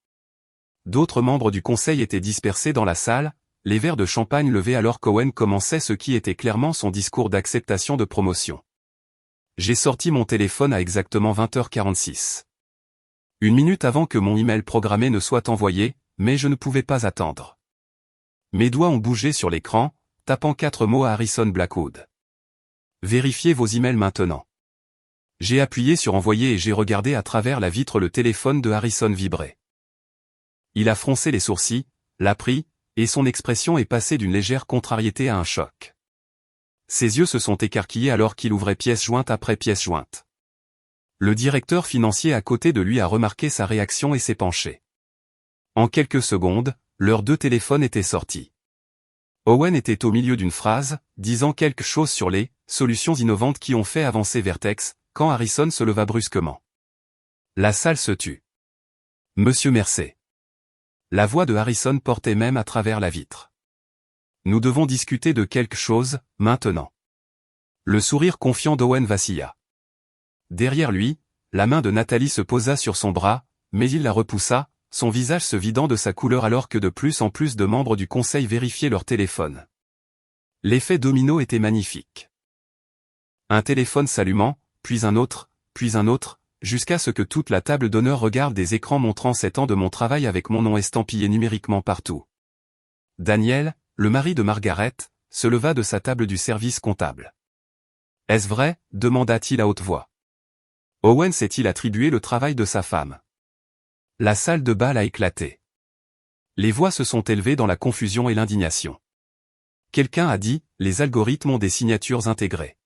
D'autres membres du conseil étaient dispersés dans la salle, les verres de champagne levés alors qu'Owen commençait ce qui était clairement son discours d'acceptation de promotion. J'ai sorti mon téléphone à exactement 20h46. Une minute avant que mon email programmé ne soit envoyé, mais je ne pouvais pas attendre. Mes doigts ont bougé sur l'écran, tapant 4 mots à Harrison Blackwood. Vérifiez vos emails maintenant. J'ai appuyé sur envoyer et j'ai regardé à travers la vitre le téléphone de Harrison vibrer. Il a froncé les sourcils, l'a pris, et son expression est passée d'une légère contrariété à un choc. Ses yeux se sont écarquillés alors qu'il ouvrait pièce jointe après pièce jointe. Le directeur financier à côté de lui a remarqué sa réaction et s'est penché. En quelques secondes, leurs 2 téléphones étaient sortis. Owen était au milieu d'une phrase, disant quelque chose sur les « solutions innovantes qui ont fait avancer Vertex », quand Harrison se leva brusquement. La salle se tut. « Monsieur Mercé. » La voix de Harrison portait même à travers la vitre. « Nous devons discuter de quelque chose, maintenant. » Le sourire confiant d'Owen vacilla. Derrière lui, la main de Nathalie se posa sur son bras, mais il la repoussa, son visage se vidant de sa couleur alors que de plus en plus de membres du conseil vérifiaient leur téléphone. L'effet domino était magnifique. Un téléphone s'allumant, puis un autre, jusqu'à ce que toute la table d'honneur regarde des écrans montrant 7 ans de mon travail avec mon nom estampillé numériquement partout. Daniel, le mari de Margaret, se leva de sa table du service comptable. « Est-ce vrai ?» demanda-t-il à haute voix. Owen s'est-il attribué le travail de sa femme? La salle de bal a éclaté. Les voix se sont élevées dans la confusion et l'indignation. Quelqu'un a dit, les algorithmes ont des signatures intégrées.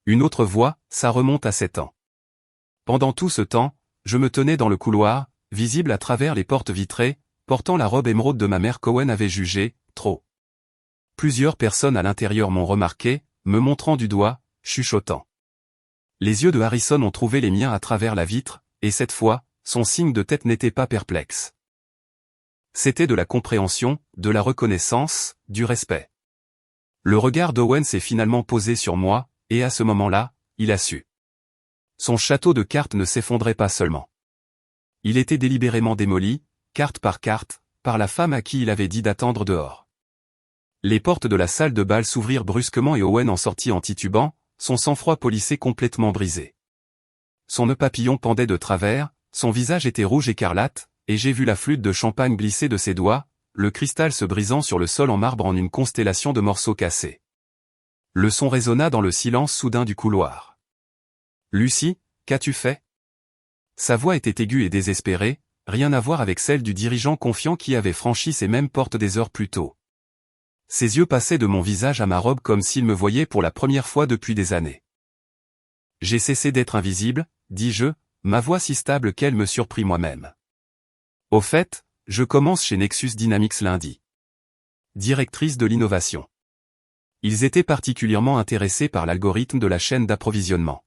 Une autre voix, ça remonte à 7 ans. Pendant tout ce temps, je me tenais dans le couloir, visible à travers les portes vitrées, portant la robe émeraude de ma mère qu'Owen avait jugée, trop. Plusieurs personnes à l'intérieur m'ont remarqué, me montrant du doigt, chuchotant. Les yeux de Harrison ont trouvé les miens à travers la vitre, et cette fois, son signe de tête n'était pas perplexe. C'était de la compréhension, de la reconnaissance, du respect. Le regard d'Owen s'est finalement posé sur moi, et à ce moment-là, il a su. Son château de cartes ne s'effondrait pas seulement. Il était délibérément démoli, carte, par la femme à qui il avait dit d'attendre dehors. Les portes de la salle de bal s'ouvrirent brusquement et Owen en sortit en titubant, son sang-froid polissé complètement brisé. Son nœud papillon pendait de travers, son visage était rouge écarlate, et j'ai vu la flûte de champagne glisser de ses doigts, le cristal se brisant sur le sol en marbre en une constellation de morceaux cassés. Le son résonna dans le silence soudain du couloir. « Lucie, qu'as-tu fait ?» Sa voix était aiguë et désespérée, rien à voir avec celle du dirigeant confiant qui avait franchi ces mêmes portes des heures plus tôt. Ses yeux passaient de mon visage à ma robe comme s'il me voyait pour la première fois depuis des années. « J'ai cessé d'être invisible, » dis-je, ma voix si stable qu'elle me surprit moi-même. « Au fait, je commence chez Nexus Dynamics lundi. Directrice de l'innovation. » Ils étaient particulièrement intéressés par l'algorithme de la chaîne d'approvisionnement.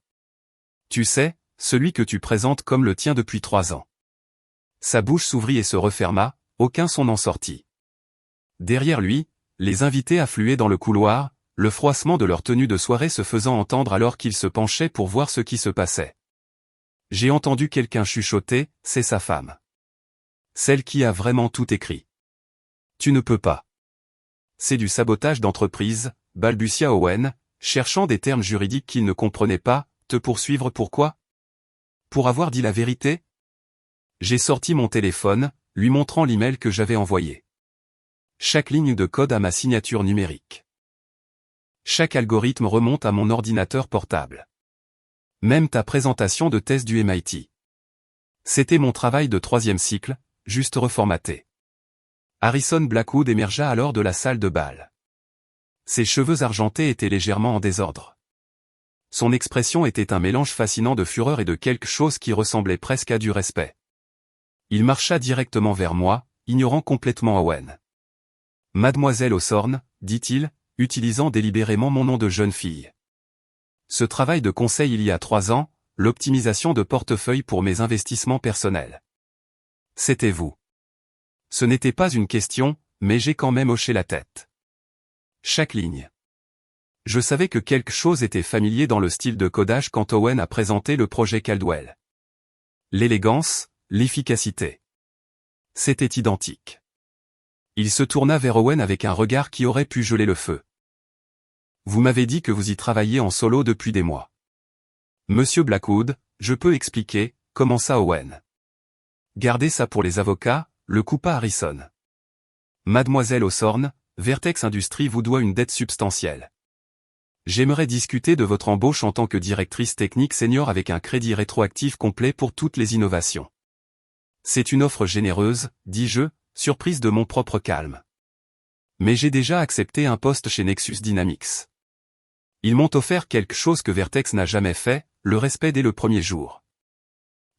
Tu sais, celui que tu présentes comme le tien depuis 3 ans. Sa bouche s'ouvrit et se referma, aucun son n'en sortit. Derrière lui, les invités affluaient dans le couloir, le froissement de leur tenue de soirée se faisant entendre alors qu'ils se penchaient pour voir ce qui se passait. J'ai entendu quelqu'un chuchoter, c'est sa femme. Celle qui a vraiment tout écrit. Tu ne peux pas. C'est du sabotage d'entreprise, balbutia Owen, cherchant des termes juridiques qu'il ne comprenait pas. Te poursuivre pourquoi? Pour avoir dit la vérité? J'ai sorti mon téléphone, lui montrant l'email que j'avais envoyé. Chaque ligne de code a ma signature numérique. Chaque algorithme remonte à mon ordinateur portable. Même ta présentation de thèse du MIT. C'était mon travail de 3e cycle, juste reformaté. Harrison Blackwood émergea alors de la salle de bal. Ses cheveux argentés étaient légèrement en désordre. Son expression était un mélange fascinant de fureur et de quelque chose qui ressemblait presque à du respect. Il marcha directement vers moi, ignorant complètement Owen. « Mademoiselle Hawthorne, dit-il, utilisant délibérément mon nom de jeune fille. Ce travail de conseil il y a 3 ans, l'optimisation de portefeuille pour mes investissements personnels. C'était vous. » Ce n'était pas une question, mais j'ai quand même hoché la tête. Chaque ligne. Je savais que quelque chose était familier dans le style de codage quand Owen a présenté le projet Caldwell. L'élégance, l'efficacité. C'était identique. Il se tourna vers Owen avec un regard qui aurait pu geler le feu. Vous m'avez dit que vous y travailliez en solo depuis des mois. Monsieur Blackwood, je peux expliquer, commença Owen. Gardez ça pour les avocats, le coupa Harrison. Mademoiselle Hawthorne, Vertex Industries vous doit une dette substantielle. J'aimerais discuter de votre embauche en tant que directrice technique senior avec un crédit rétroactif complet pour toutes les innovations. C'est une offre généreuse, dis-je, surprise de mon propre calme. Mais j'ai déjà accepté un poste chez Nexus Dynamics. Ils m'ont offert quelque chose que Vertex n'a jamais fait, le respect dès le premier jour.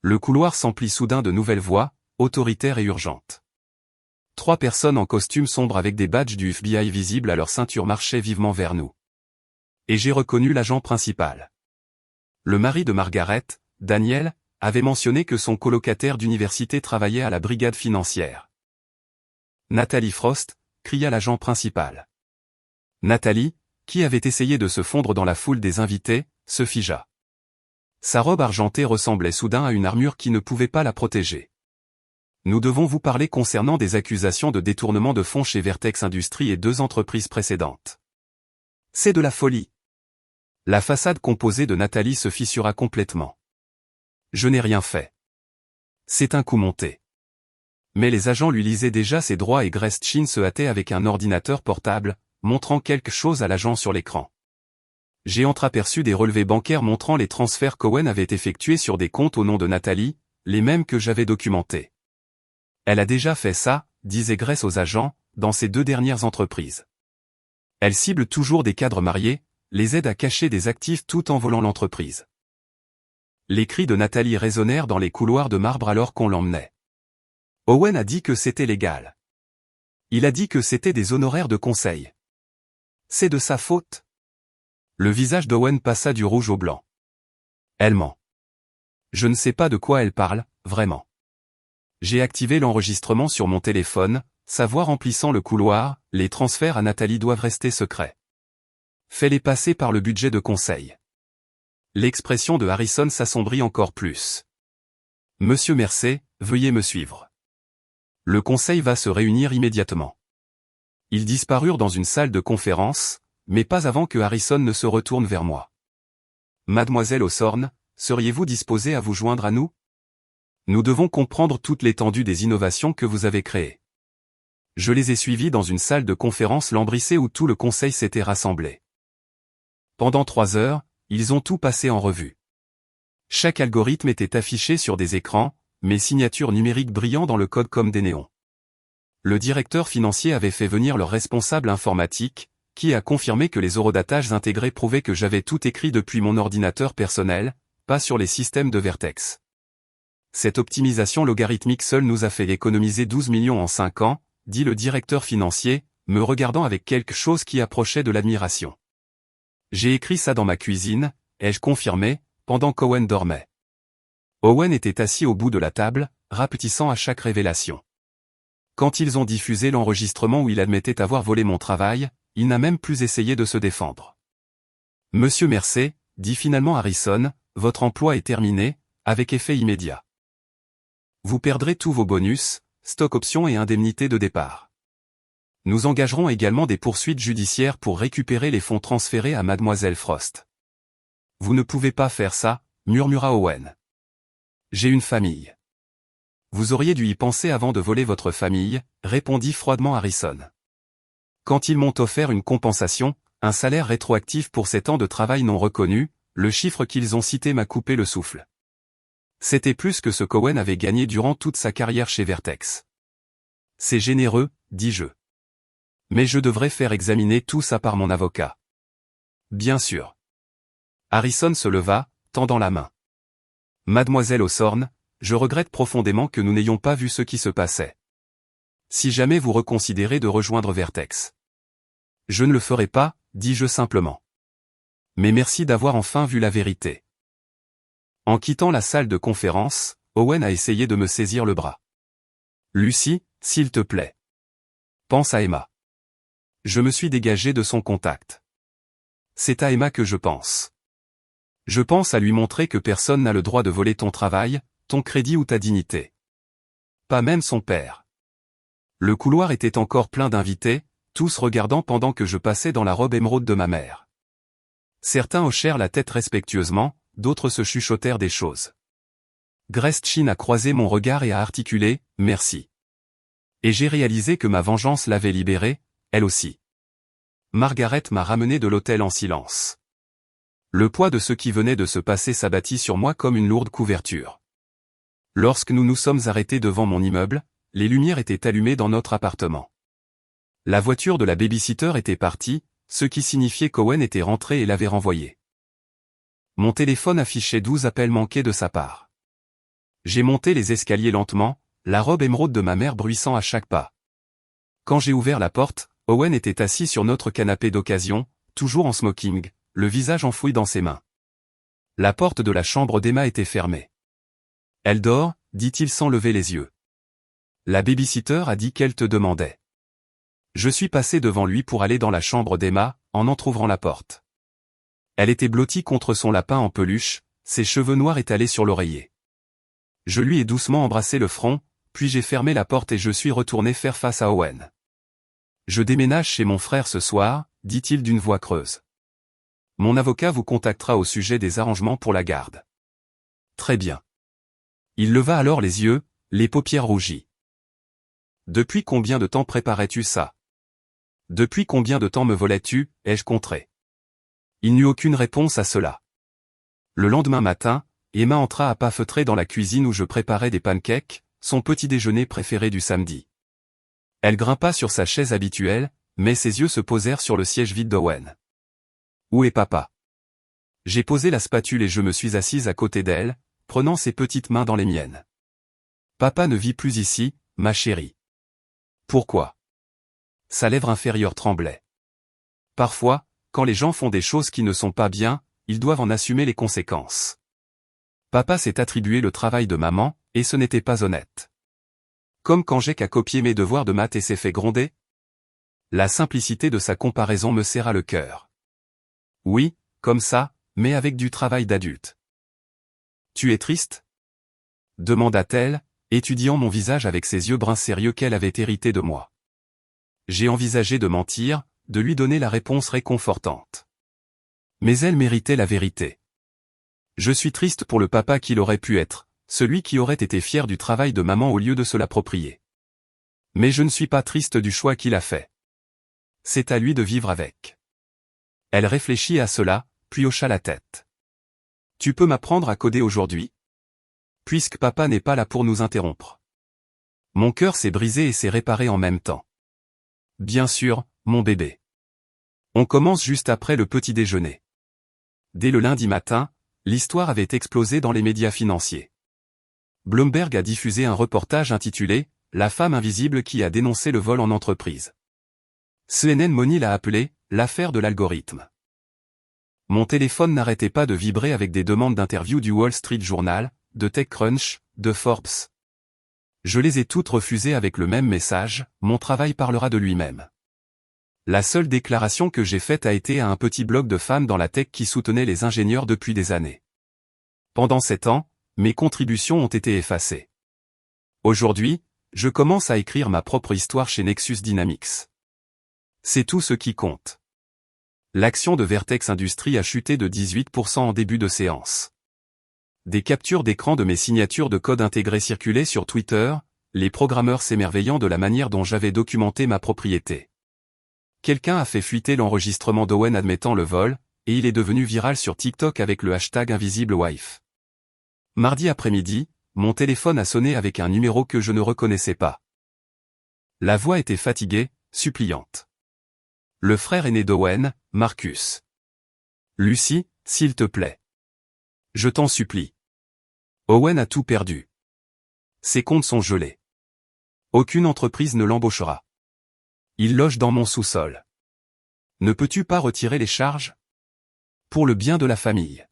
Le couloir s'emplit soudain de nouvelles voix, autoritaires et urgentes. 3 personnes en costume sombre avec des badges du FBI visibles à leur ceinture marchaient vivement vers nous. Et j'ai reconnu l'agent principal. Le mari de Margaret, Daniel, avait mentionné que son colocataire d'université travaillait à la brigade financière. Nathalie Frost, cria l'agent principal. Nathalie, qui avait essayé de se fondre dans la foule des invités, se figea. Sa robe argentée ressemblait soudain à une armure qui ne pouvait pas la protéger. Nous devons vous parler concernant des accusations de détournement de fonds chez Vertex Industries et 2 entreprises précédentes. C'est de la folie. La façade composée de Nathalie se fissura complètement. Je n'ai rien fait. C'est un coup monté. Mais les agents lui lisaient déjà ses droits et Gretchen se hâtait avec un ordinateur portable, montrant quelque chose à l'agent sur l'écran. J'ai entreaperçu des relevés bancaires montrant les transferts qu'Owen avait effectués sur des comptes au nom de Nathalie, les mêmes que j'avais documentés. Elle a déjà fait ça, disait Grace aux agents, dans ses 2 dernières entreprises. Elle cible toujours des cadres mariés, les aide à cacher des actifs tout en volant l'entreprise. Les cris de Nathalie résonnèrent dans les couloirs de marbre alors qu'on l'emmenait. Owen a dit que c'était légal. Il a dit que c'était des honoraires de conseil. C'est de sa faute. Le visage d'Owen passa du rouge au blanc. Elle ment. Je ne sais pas de quoi elle parle, vraiment. J'ai activé l'enregistrement sur mon téléphone, sa voix remplissant le couloir, les transferts à Nathalie doivent rester secrets. Fais-les passer par le budget de conseil. L'expression de Harrison s'assombrit encore plus. Monsieur Mercey, veuillez me suivre. Le conseil va se réunir immédiatement. Ils disparurent dans une salle de conférence, mais pas avant que Harrison ne se retourne vers moi. Mademoiselle Hawthorne, seriez-vous disposée à vous joindre à nous? Nous devons comprendre toute l'étendue des innovations que vous avez créées. Je les ai suivis dans une salle de conférence lambrissée où tout le conseil s'était rassemblé. Pendant 3 heures, ils ont tout passé en revue. Chaque algorithme était affiché sur des écrans, mes signatures numériques brillant dans le code comme des néons. Le directeur financier avait fait venir leur responsable informatique, qui a confirmé que les horodatages intégrés prouvaient que j'avais tout écrit depuis mon ordinateur personnel, pas sur les systèmes de Vertex. Cette optimisation logarithmique seule nous a fait économiser 12 millions en 5 ans, dit le directeur financier, me regardant avec quelque chose qui approchait de l'admiration. J'ai écrit ça dans ma cuisine, ai-je confirmé, pendant qu'Owen dormait. Owen était assis au bout de la table, rapetissant à chaque révélation. Quand ils ont diffusé l'enregistrement où il admettait avoir volé mon travail, il n'a même plus essayé de se défendre. Monsieur Mercey, dit finalement Harrison, votre emploi est terminé, avec effet immédiat. Vous perdrez tous vos bonus, stock options et indemnités de départ. Nous engagerons également des poursuites judiciaires pour récupérer les fonds transférés à Mademoiselle Frost. Vous ne pouvez pas faire ça, murmura Owen. J'ai une famille. Vous auriez dû y penser avant de voler votre famille, répondit froidement Harrison. Quand ils m'ont offert une compensation, un salaire rétroactif pour 7 ans de travail non reconnu, le chiffre qu'ils ont cité m'a coupé le souffle. C'était plus que ce qu'Owen avait gagné durant toute sa carrière chez Vertex. C'est généreux, dis-je. Mais je devrais faire examiner tout ça par mon avocat. Bien sûr. Harrison se leva, tendant la main. Mademoiselle Hawthorne, je regrette profondément que nous n'ayons pas vu ce qui se passait. Si jamais vous reconsidérez de rejoindre Vertex. Je ne le ferai pas, dis-je simplement. Mais merci d'avoir enfin vu la vérité. En quittant la salle de conférence, Owen a essayé de me saisir le bras. Lucie, s'il te plaît. Pense à Emma. Je me suis dégagé de son contact. C'est à Emma que je pense. Je pense à lui montrer que personne n'a le droit de voler ton travail, ton crédit ou ta dignité. Pas même son père. Le couloir était encore plein d'invités, tous regardant pendant que je passais dans la robe émeraude de ma mère. Certains hochèrent la tête respectueusement, d'autres se chuchotèrent des choses. Gretchen a croisé mon regard et a articulé « Merci ». Et j'ai réalisé que ma vengeance l'avait libérée, elle aussi. Margaret m'a ramené de l'hôtel en silence. Le poids de ce qui venait de se passer s'abattit sur moi comme une lourde couverture. Lorsque nous nous sommes arrêtés devant mon immeuble, les lumières étaient allumées dans notre appartement. La voiture de la babysitter était partie, ce qui signifiait qu'Owen était rentré et l'avait renvoyé. Mon téléphone affichait 12 appels manqués de sa part. J'ai monté les escaliers lentement, la robe émeraude de ma mère bruissant à chaque pas. Quand j'ai ouvert la porte, Owen était assis sur notre canapé d'occasion, toujours en smoking, le visage enfoui dans ses mains. La porte de la chambre d'Emma était fermée. Elle dort, dit-il sans lever les yeux. La babysitter a dit qu'elle te demandait. Je suis passé devant lui pour aller dans la chambre d'Emma, en entr'ouvrant la porte. Elle était blottie contre son lapin en peluche, ses cheveux noirs étalés sur l'oreiller. Je lui ai doucement embrassé le front, puis j'ai fermé la porte et je suis retourné faire face à Owen. Je déménage chez mon frère ce soir, dit-il d'une voix creuse. Mon avocat vous contactera au sujet des arrangements pour la garde. Très bien. Il leva alors les yeux, les paupières rougies. Depuis combien de temps préparais-tu ça? Depuis combien de temps me volais-tu, ai-je contré? Il n'eut aucune réponse à cela. Le lendemain matin, Emma entra à pas feutrés dans la cuisine où je préparais des pancakes, son petit déjeuner préféré du samedi. Elle grimpa sur sa chaise habituelle, mais ses yeux se posèrent sur le siège vide d'Owen. Où est papa? J'ai posé la spatule et je me suis assise à côté d'elle, prenant ses petites mains dans les miennes. Papa ne vit plus ici, ma chérie. Pourquoi? Sa lèvre inférieure tremblait. Parfois, quand les gens font des choses qui ne sont pas bien, ils doivent en assumer les conséquences. Papa s'est attribué le travail de maman, et ce n'était pas honnête. Comme quand j'ai qu'à copier mes devoirs de maths et s'est fait gronder? La simplicité de sa comparaison me serra le cœur. Oui, comme ça, mais avec du travail d'adulte. Tu es triste? Demanda-t-elle, étudiant mon visage avec ses yeux bruns sérieux qu'elle avait hérités de moi. J'ai envisagé de mentir, de lui donner la réponse réconfortante. Mais elle méritait la vérité. Je suis triste pour le papa qu'il aurait pu être, celui qui aurait été fier du travail de maman au lieu de se l'approprier. Mais je ne suis pas triste du choix qu'il a fait. C'est à lui de vivre avec. Elle réfléchit à cela, puis hocha la tête. Tu peux m'apprendre à coder aujourd'hui? Puisque papa n'est pas là pour nous interrompre. Mon cœur s'est brisé et s'est réparé en même temps. Bien sûr, mon bébé. On commence juste après le petit déjeuner. Dès le lundi matin, l'histoire avait explosé dans les médias financiers. Bloomberg a diffusé un reportage intitulé « La femme invisible qui a dénoncé le vol en entreprise ». CNN Money l'a appelé « l'affaire de l'algorithme ». Mon téléphone n'arrêtait pas de vibrer avec des demandes d'interview du Wall Street Journal, de TechCrunch, de Forbes. Je les ai toutes refusées avec le même message, mon travail parlera de lui-même. La seule déclaration que j'ai faite a été à un petit blog de femmes dans la tech qui soutenait les ingénieurs depuis des années. Pendant 7 ans, mes contributions ont été effacées. Aujourd'hui, je commence à écrire ma propre histoire chez Nexus Dynamics. C'est tout ce qui compte. L'action de Vertex Industries a chuté de 18% en début de séance. Des captures d'écran de mes signatures de code intégrées circulaient sur Twitter, les programmeurs s'émerveillant de la manière dont j'avais documenté ma propriété. Quelqu'un a fait fuiter l'enregistrement d'Owen admettant le vol, et il est devenu viral sur TikTok avec le hashtag InvisibleWife. Mardi après-midi, mon téléphone a sonné avec un numéro que je ne reconnaissais pas. La voix était fatiguée, suppliante. Le frère aîné d'Owen, Marcus. Lucie, s'il te plaît. Je t'en supplie. Owen a tout perdu. Ses comptes sont gelés. Aucune entreprise ne l'embauchera. Il loge dans mon sous-sol. Ne peux-tu pas retirer les charges? Pour le bien de la famille.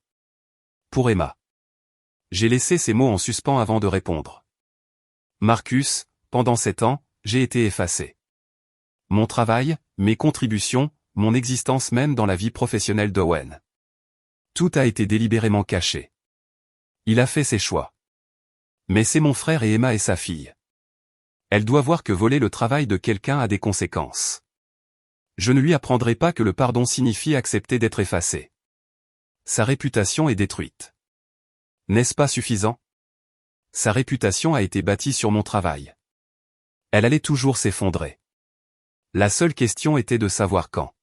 Pour Emma. J'ai laissé ces mots en suspens avant de répondre. Marcus, pendant 7 ans, j'ai été effacé. Mon travail, mes contributions, mon existence même dans la vie professionnelle d'Owen. Tout a été délibérément caché. Il a fait ses choix. Mais c'est mon frère et Emma et sa fille. Elle doit voir que voler le travail de quelqu'un a des conséquences. Je ne lui apprendrai pas que le pardon signifie accepter d'être effacé. Sa réputation est détruite. N'est-ce pas suffisant? Sa réputation a été bâtie sur mon travail. Elle allait toujours s'effondrer. La seule question était de savoir quand.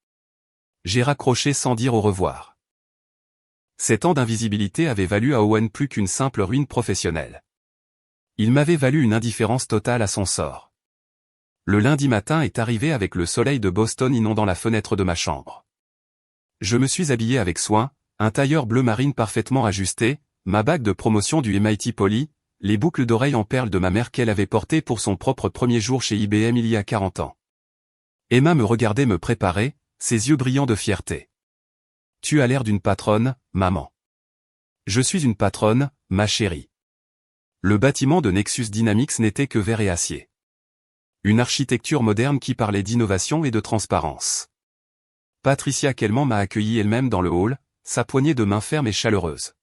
J'ai raccroché sans dire au revoir. 7 ans d'invisibilité avaient valu à Owen plus qu'une simple ruine professionnelle. Il m'avait valu une indifférence totale à son sort. Le lundi matin est arrivé avec le soleil de Boston inondant la fenêtre de ma chambre. Je me suis habillé avec soin, un tailleur bleu marine parfaitement ajusté, ma bague de promotion du MIT Poly, les boucles d'oreilles en perles de ma mère qu'elle avait portées pour son propre premier jour chez IBM il y a 40 ans. Emma me regardait me préparer, ses yeux brillants de fierté. Tu as l'air d'une patronne, maman. Je suis une patronne, ma chérie. Le bâtiment de Nexus Dynamics n'était que verre et acier. Une architecture moderne qui parlait d'innovation et de transparence. Patricia Kellman m'a accueilli elle-même dans le hall, sa poignée de main ferme et chaleureuse.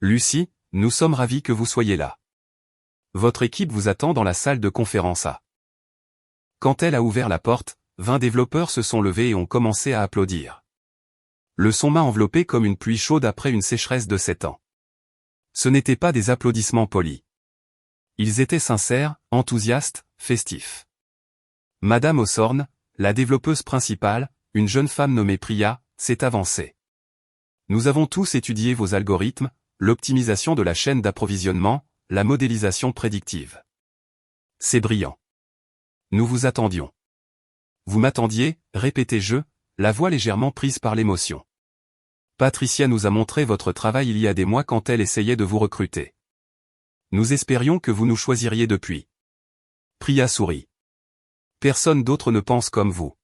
Lucie, nous sommes ravis que vous soyez là. Votre équipe vous attend dans la salle de conférence A. Quand elle a ouvert la porte, 20 développeurs se sont levés et ont commencé à applaudir. Le son m'a enveloppé comme une pluie chaude après une sécheresse de 7 ans. Ce n'étaient pas des applaudissements polis. Ils étaient sincères, enthousiastes, festifs. Madame Osborne, la développeuse principale, une jeune femme nommée Priya, s'est avancée. Nous avons tous étudié vos algorithmes, l'optimisation de la chaîne d'approvisionnement, la modélisation prédictive. C'est brillant. Nous vous attendions. Vous m'attendiez, répétai-je, la voix légèrement prise par l'émotion. Patricia nous a montré votre travail il y a des mois quand elle essayait de vous recruter. Nous espérions que vous nous choisiriez depuis. Priya sourit. Personne d'autre ne pense comme vous.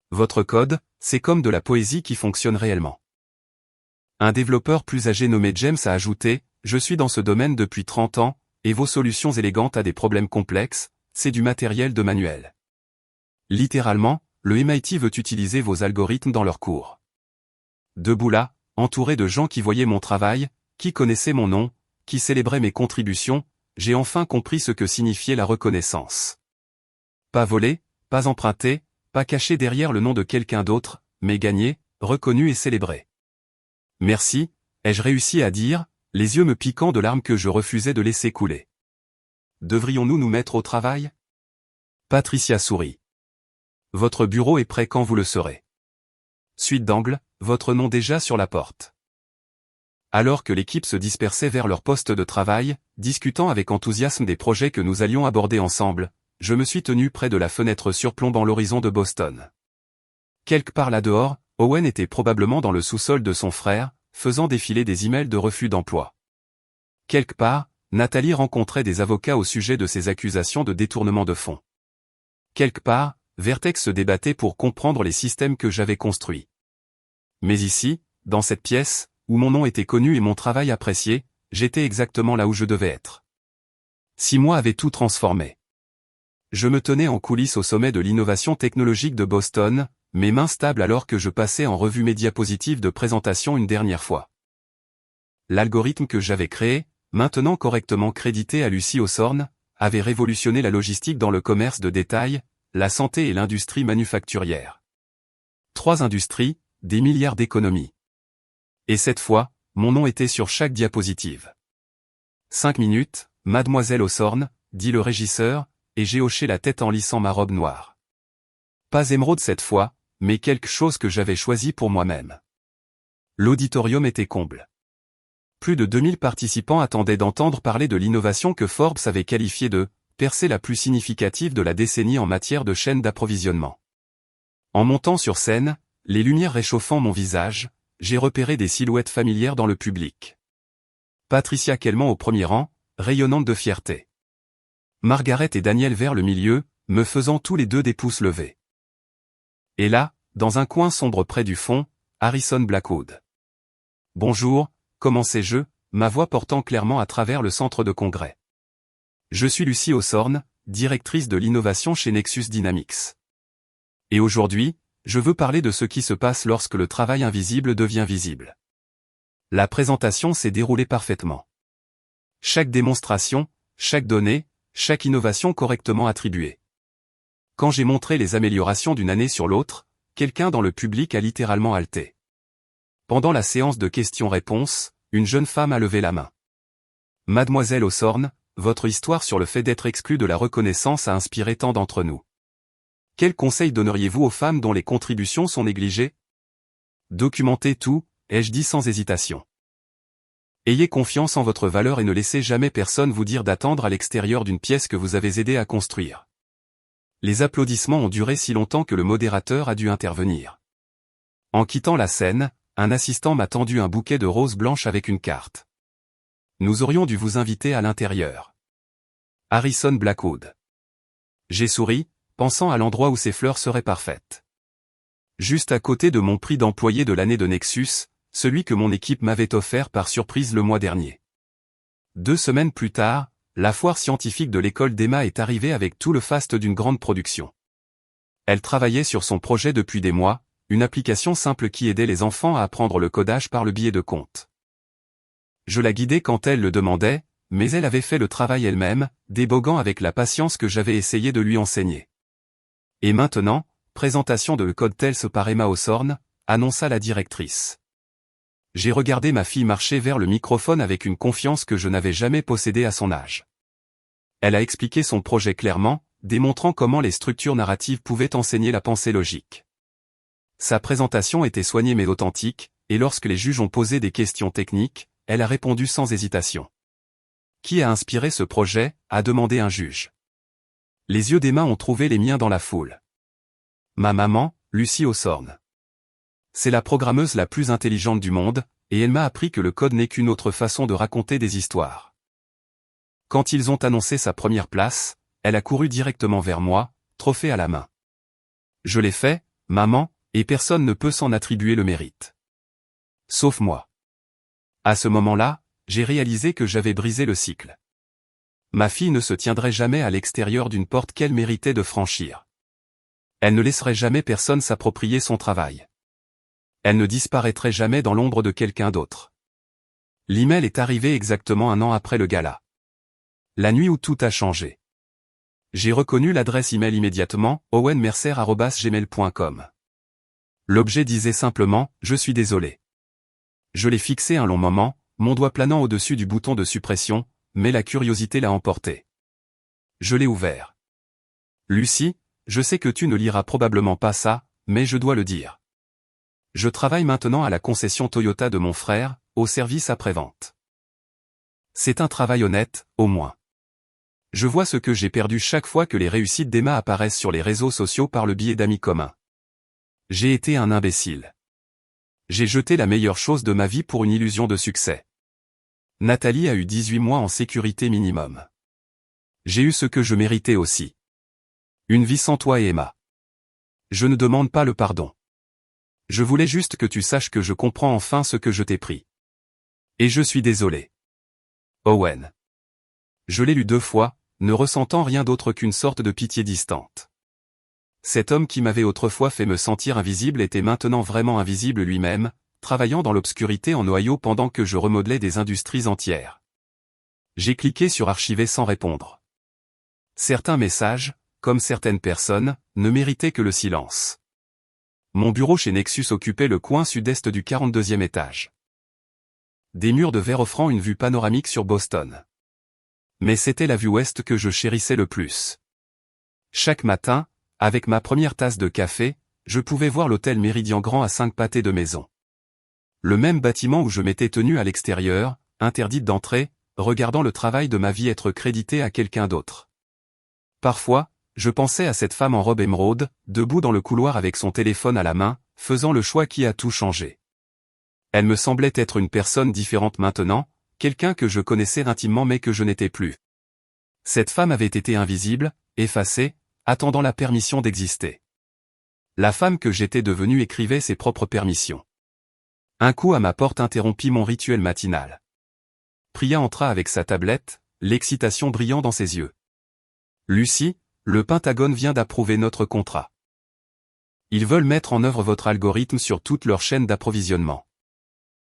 Votre code, c'est comme de la poésie qui fonctionne réellement. Un développeur plus âgé nommé James a ajouté, je suis dans ce domaine depuis 30 ans, et vos solutions élégantes à des problèmes complexes, c'est du matériel de manuel. Littéralement, le MIT veut utiliser vos algorithmes dans leurs cours. Debout là, entouré de gens qui voyaient mon travail, qui connaissaient mon nom, qui célébraient mes contributions, j'ai enfin compris ce que signifiait la reconnaissance. Pas volé, pas emprunté, pas caché derrière le nom de quelqu'un d'autre, mais gagné, reconnu et célébré. Merci, ai-je réussi à dire, les yeux me piquant de larmes que je refusais de laisser couler. Devrions-nous nous mettre au travail? Patricia sourit. Votre bureau est prêt quand vous le serez. Suite d'angle, votre nom déjà sur la porte. Alors que l'équipe se dispersait vers leur poste de travail, discutant avec enthousiasme des projets que nous allions aborder ensemble, je me suis tenu près de la fenêtre surplombant l'horizon de Boston. Quelque part là-dehors, Owen était probablement dans le sous-sol de son frère, faisant défiler des emails de refus d'emploi. Quelque part, Nathalie rencontrait des avocats au sujet de ses accusations de détournement de fonds. Quelque part, Vertex se débattait pour comprendre les systèmes que j'avais construits. Mais ici, dans cette pièce, où mon nom était connu et mon travail apprécié, j'étais exactement là où je devais être. 6 mois avaient tout transformé. Je me tenais en coulisses au sommet de l'innovation technologique de Boston, mes mains stables alors que je passais en revue mes diapositives de présentation une dernière fois. L'algorithme que j'avais créé, maintenant correctement crédité à Lucie Hawthorne, avait révolutionné la logistique dans le commerce de détail, la santé et l'industrie manufacturière. 3 industries, des milliards d'économies. Et cette fois, mon nom était sur chaque diapositive. 5 minutes, Mademoiselle Hawthorne, dit le régisseur, et j'ai hoché la tête en lissant ma robe noire. Pas émeraude cette fois, mais quelque chose que j'avais choisi pour moi-même. L'auditorium était comble. Plus de 2000 participants attendaient d'entendre parler de l'innovation que Forbes avait qualifiée de « percée la plus significative de la décennie en matière de chaîne d'approvisionnement ». En montant sur scène, les lumières réchauffant mon visage, j'ai repéré des silhouettes familières dans le public. Patricia Kelman au premier rang, rayonnante de fierté. Margaret et Daniel vers le milieu, me faisant tous les deux des pouces levés. Et là, dans un coin sombre près du fond, Harrison Blackwood. Bonjour, commençai-je, ma voix portant clairement à travers le centre de congrès. Je suis Lucie Hawthorne, directrice de l'innovation chez Nexus Dynamics. Et aujourd'hui, je veux parler de ce qui se passe lorsque le travail invisible devient visible. La présentation s'est déroulée parfaitement. Chaque démonstration, chaque donnée, chaque innovation correctement attribuée. Quand j'ai montré les améliorations d'une année sur l'autre, quelqu'un dans le public a littéralement halté. Pendant la séance de questions-réponses, une jeune femme a levé la main. Mademoiselle Hawthorne, votre histoire sur le fait d'être exclue de la reconnaissance a inspiré tant d'entre nous. Quels conseils donneriez-vous aux femmes dont les contributions sont négligées? Documentez tout, ai-je dit sans hésitation. Ayez confiance en votre valeur et ne laissez jamais personne vous dire d'attendre à l'extérieur d'une pièce que vous avez aidé à construire. Les applaudissements ont duré si longtemps que le modérateur a dû intervenir. En quittant la scène, un assistant m'a tendu un bouquet de roses blanches avec une carte. Nous aurions dû vous inviter à l'intérieur. Harrison Blackwood. J'ai souri, pensant à l'endroit où ces fleurs seraient parfaites. Juste à côté de mon prix d'employé de l'année de Nexus, celui que mon équipe m'avait offert par surprise le mois dernier. 2 semaines plus tard, la foire scientifique de l'école d'Emma est arrivée avec tout le faste d'une grande production. Elle travaillait sur son projet depuis des mois, une application simple qui aidait les enfants à apprendre le codage par le biais de comptes. Je la guidais quand elle le demandait, mais elle avait fait le travail elle-même, déboguant avec la patience que j'avais essayé de lui enseigner. Et maintenant, présentation de le code TELS par Emma Hawthorne, annonça la directrice. J'ai regardé ma fille marcher vers le microphone avec une confiance que je n'avais jamais possédée à son âge. Elle a expliqué son projet clairement, démontrant comment les structures narratives pouvaient enseigner la pensée logique. Sa présentation était soignée mais authentique, et lorsque les juges ont posé des questions techniques, elle a répondu sans hésitation. Qui a inspiré ce projet, a demandé un juge. Les yeux d'Emma ont trouvé les miens dans la foule. Ma maman, Lucie Hawthorne. C'est la programmeuse la plus intelligente du monde, et elle m'a appris que le code n'est qu'une autre façon de raconter des histoires. Quand ils ont annoncé sa première place, elle a couru directement vers moi, trophée à la main. Je l'ai fait, maman, et personne ne peut s'en attribuer le mérite. Sauf moi. À ce moment-là, j'ai réalisé que j'avais brisé le cycle. Ma fille ne se tiendrait jamais à l'extérieur d'une porte qu'elle méritait de franchir. Elle ne laisserait jamais personne s'approprier son travail. Elle ne disparaîtrait jamais dans l'ombre de quelqu'un d'autre. L'email est arrivé exactement 1 an après le gala. La nuit où tout a changé. J'ai reconnu l'adresse email immédiatement, owenmercer@gmail.com. L'objet disait simplement « Je suis désolé ». Je l'ai fixé un long moment, mon doigt planant au-dessus du bouton de suppression, mais la curiosité l'a emporté. Je l'ai ouvert. Lucie, je sais que tu ne liras probablement pas ça, mais je dois le dire. Je travaille maintenant à la concession Toyota de mon frère, au service après-vente. C'est un travail honnête, au moins. Je vois ce que j'ai perdu chaque fois que les réussites d'Emma apparaissent sur les réseaux sociaux par le biais d'amis communs. J'ai été un imbécile. J'ai jeté la meilleure chose de ma vie pour une illusion de succès. Nathalie a eu 18 mois en sécurité minimum. J'ai eu ce que je méritais aussi. Une vie sans toi et Emma. Je ne demande pas le pardon. Je voulais juste que tu saches que je comprends enfin ce que je t'ai pris. Et je suis désolé. Owen. Je l'ai lu 2 fois, ne ressentant rien d'autre qu'une sorte de pitié distante. Cet homme qui m'avait autrefois fait me sentir invisible était maintenant vraiment invisible lui-même, travaillant dans l'obscurité en Ohio pendant que je remodelais des industries entières. J'ai cliqué sur archiver sans répondre. Certains messages, comme certaines personnes, ne méritaient que le silence. Mon bureau chez Nexus occupait le coin sud-est du 42e étage. Des murs de verre offrant une vue panoramique sur Boston. Mais c'était la vue ouest que je chérissais le plus. Chaque matin, avec ma première tasse de café, je pouvais voir l'hôtel Méridien Grand à 5 pâtés de maison. Le même bâtiment où je m'étais tenu à l'extérieur, interdite d'entrer, regardant le travail de ma vie être crédité à quelqu'un d'autre. Parfois, je pensais à cette femme en robe émeraude, debout dans le couloir avec son téléphone à la main, faisant le choix qui a tout changé. Elle me semblait être une personne différente maintenant, quelqu'un que je connaissais intimement mais que je n'étais plus. Cette femme avait été invisible, effacée, attendant la permission d'exister. La femme que j'étais devenue écrivait ses propres permissions. Un coup à ma porte interrompit mon rituel matinal. Priya entra avec sa tablette, l'excitation brillant dans ses yeux. « Lucie, le Pentagone vient d'approuver notre contrat. Ils veulent mettre en œuvre votre algorithme sur toute leur chaîne d'approvisionnement.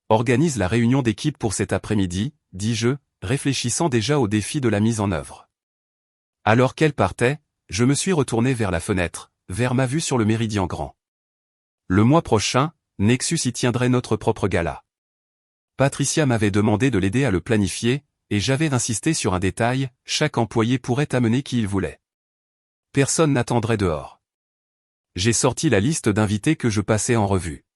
Organise la réunion d'équipe pour cet après-midi, dis-je, réfléchissant déjà au défi de la mise en œuvre. » Alors qu'elle partait, je me suis retourné vers la fenêtre, vers ma vue sur le Méridien Grand. Le mois prochain, Nexus y tiendrait notre propre gala. Patricia m'avait demandé de l'aider à le planifier, et j'avais insisté sur un détail, chaque employé pourrait amener qui il voulait. Personne n'attendrait dehors. J'ai sorti la liste d'invités que je passais en revue.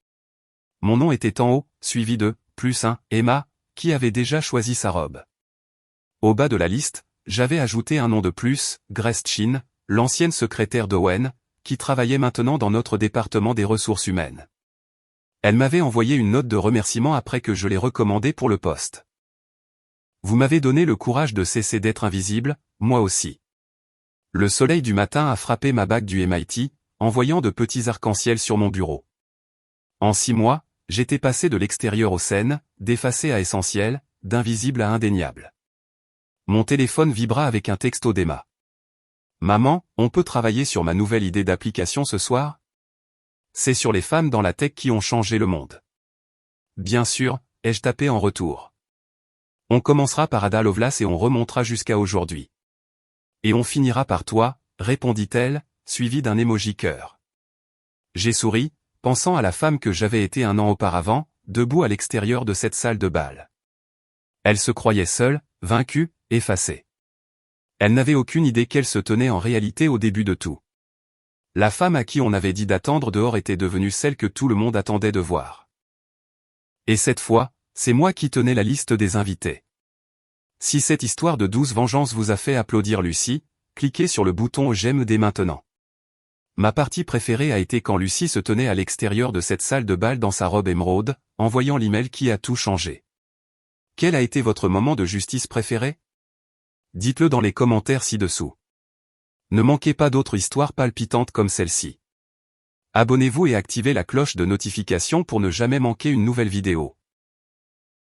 Mon nom était en haut, suivi de +1, Emma, qui avait déjà choisi sa robe. Au bas de la liste, j'avais ajouté un nom de plus, Grace Chin, l'ancienne secrétaire d'Owen, qui travaillait maintenant dans notre département des ressources humaines. Elle m'avait envoyé une note de remerciement après que je l'ai recommandée pour le poste. Vous m'avez donné le courage de cesser d'être invisible, moi aussi. Le soleil du matin a frappé ma bague du MIT, envoyant de petits arcs-en-ciel sur mon bureau. En 6 mois, j'étais passé de l'extérieur au scène, d'effacé à essentiel, d'invisible à indéniable. Mon téléphone vibra avec un texto d'Emma. Maman, on peut travailler sur ma nouvelle idée d'application ce soir? C'est sur les femmes dans la tech qui ont changé le monde. Bien sûr, ai-je tapé en retour. On commencera par Ada Lovelace et on remontera jusqu'à aujourd'hui. Et on finira par toi, répondit-elle, suivie d'un emoji cœur. J'ai souri, pensant à la femme que j'avais été un an auparavant, debout à l'extérieur de cette salle de bal. Elle se croyait seule, vaincue, effacée. Elle n'avait aucune idée qu'elle se tenait en réalité au début de tout. La femme à qui on avait dit d'attendre dehors était devenue celle que tout le monde attendait de voir. Et cette fois, c'est moi qui tenais la liste des invités. Si cette histoire de douce vengeance vous a fait applaudir Lucie, cliquez sur le bouton j'aime dès maintenant. Ma partie préférée a été quand Lucie se tenait à l'extérieur de cette salle de bal dans sa robe émeraude, envoyant l'email qui a tout changé. Quel a été votre moment de justice préféré? Dites-le dans les commentaires ci-dessous. Ne manquez pas d'autres histoires palpitantes comme celle-ci. Abonnez-vous et activez la cloche de notification pour ne jamais manquer une nouvelle vidéo.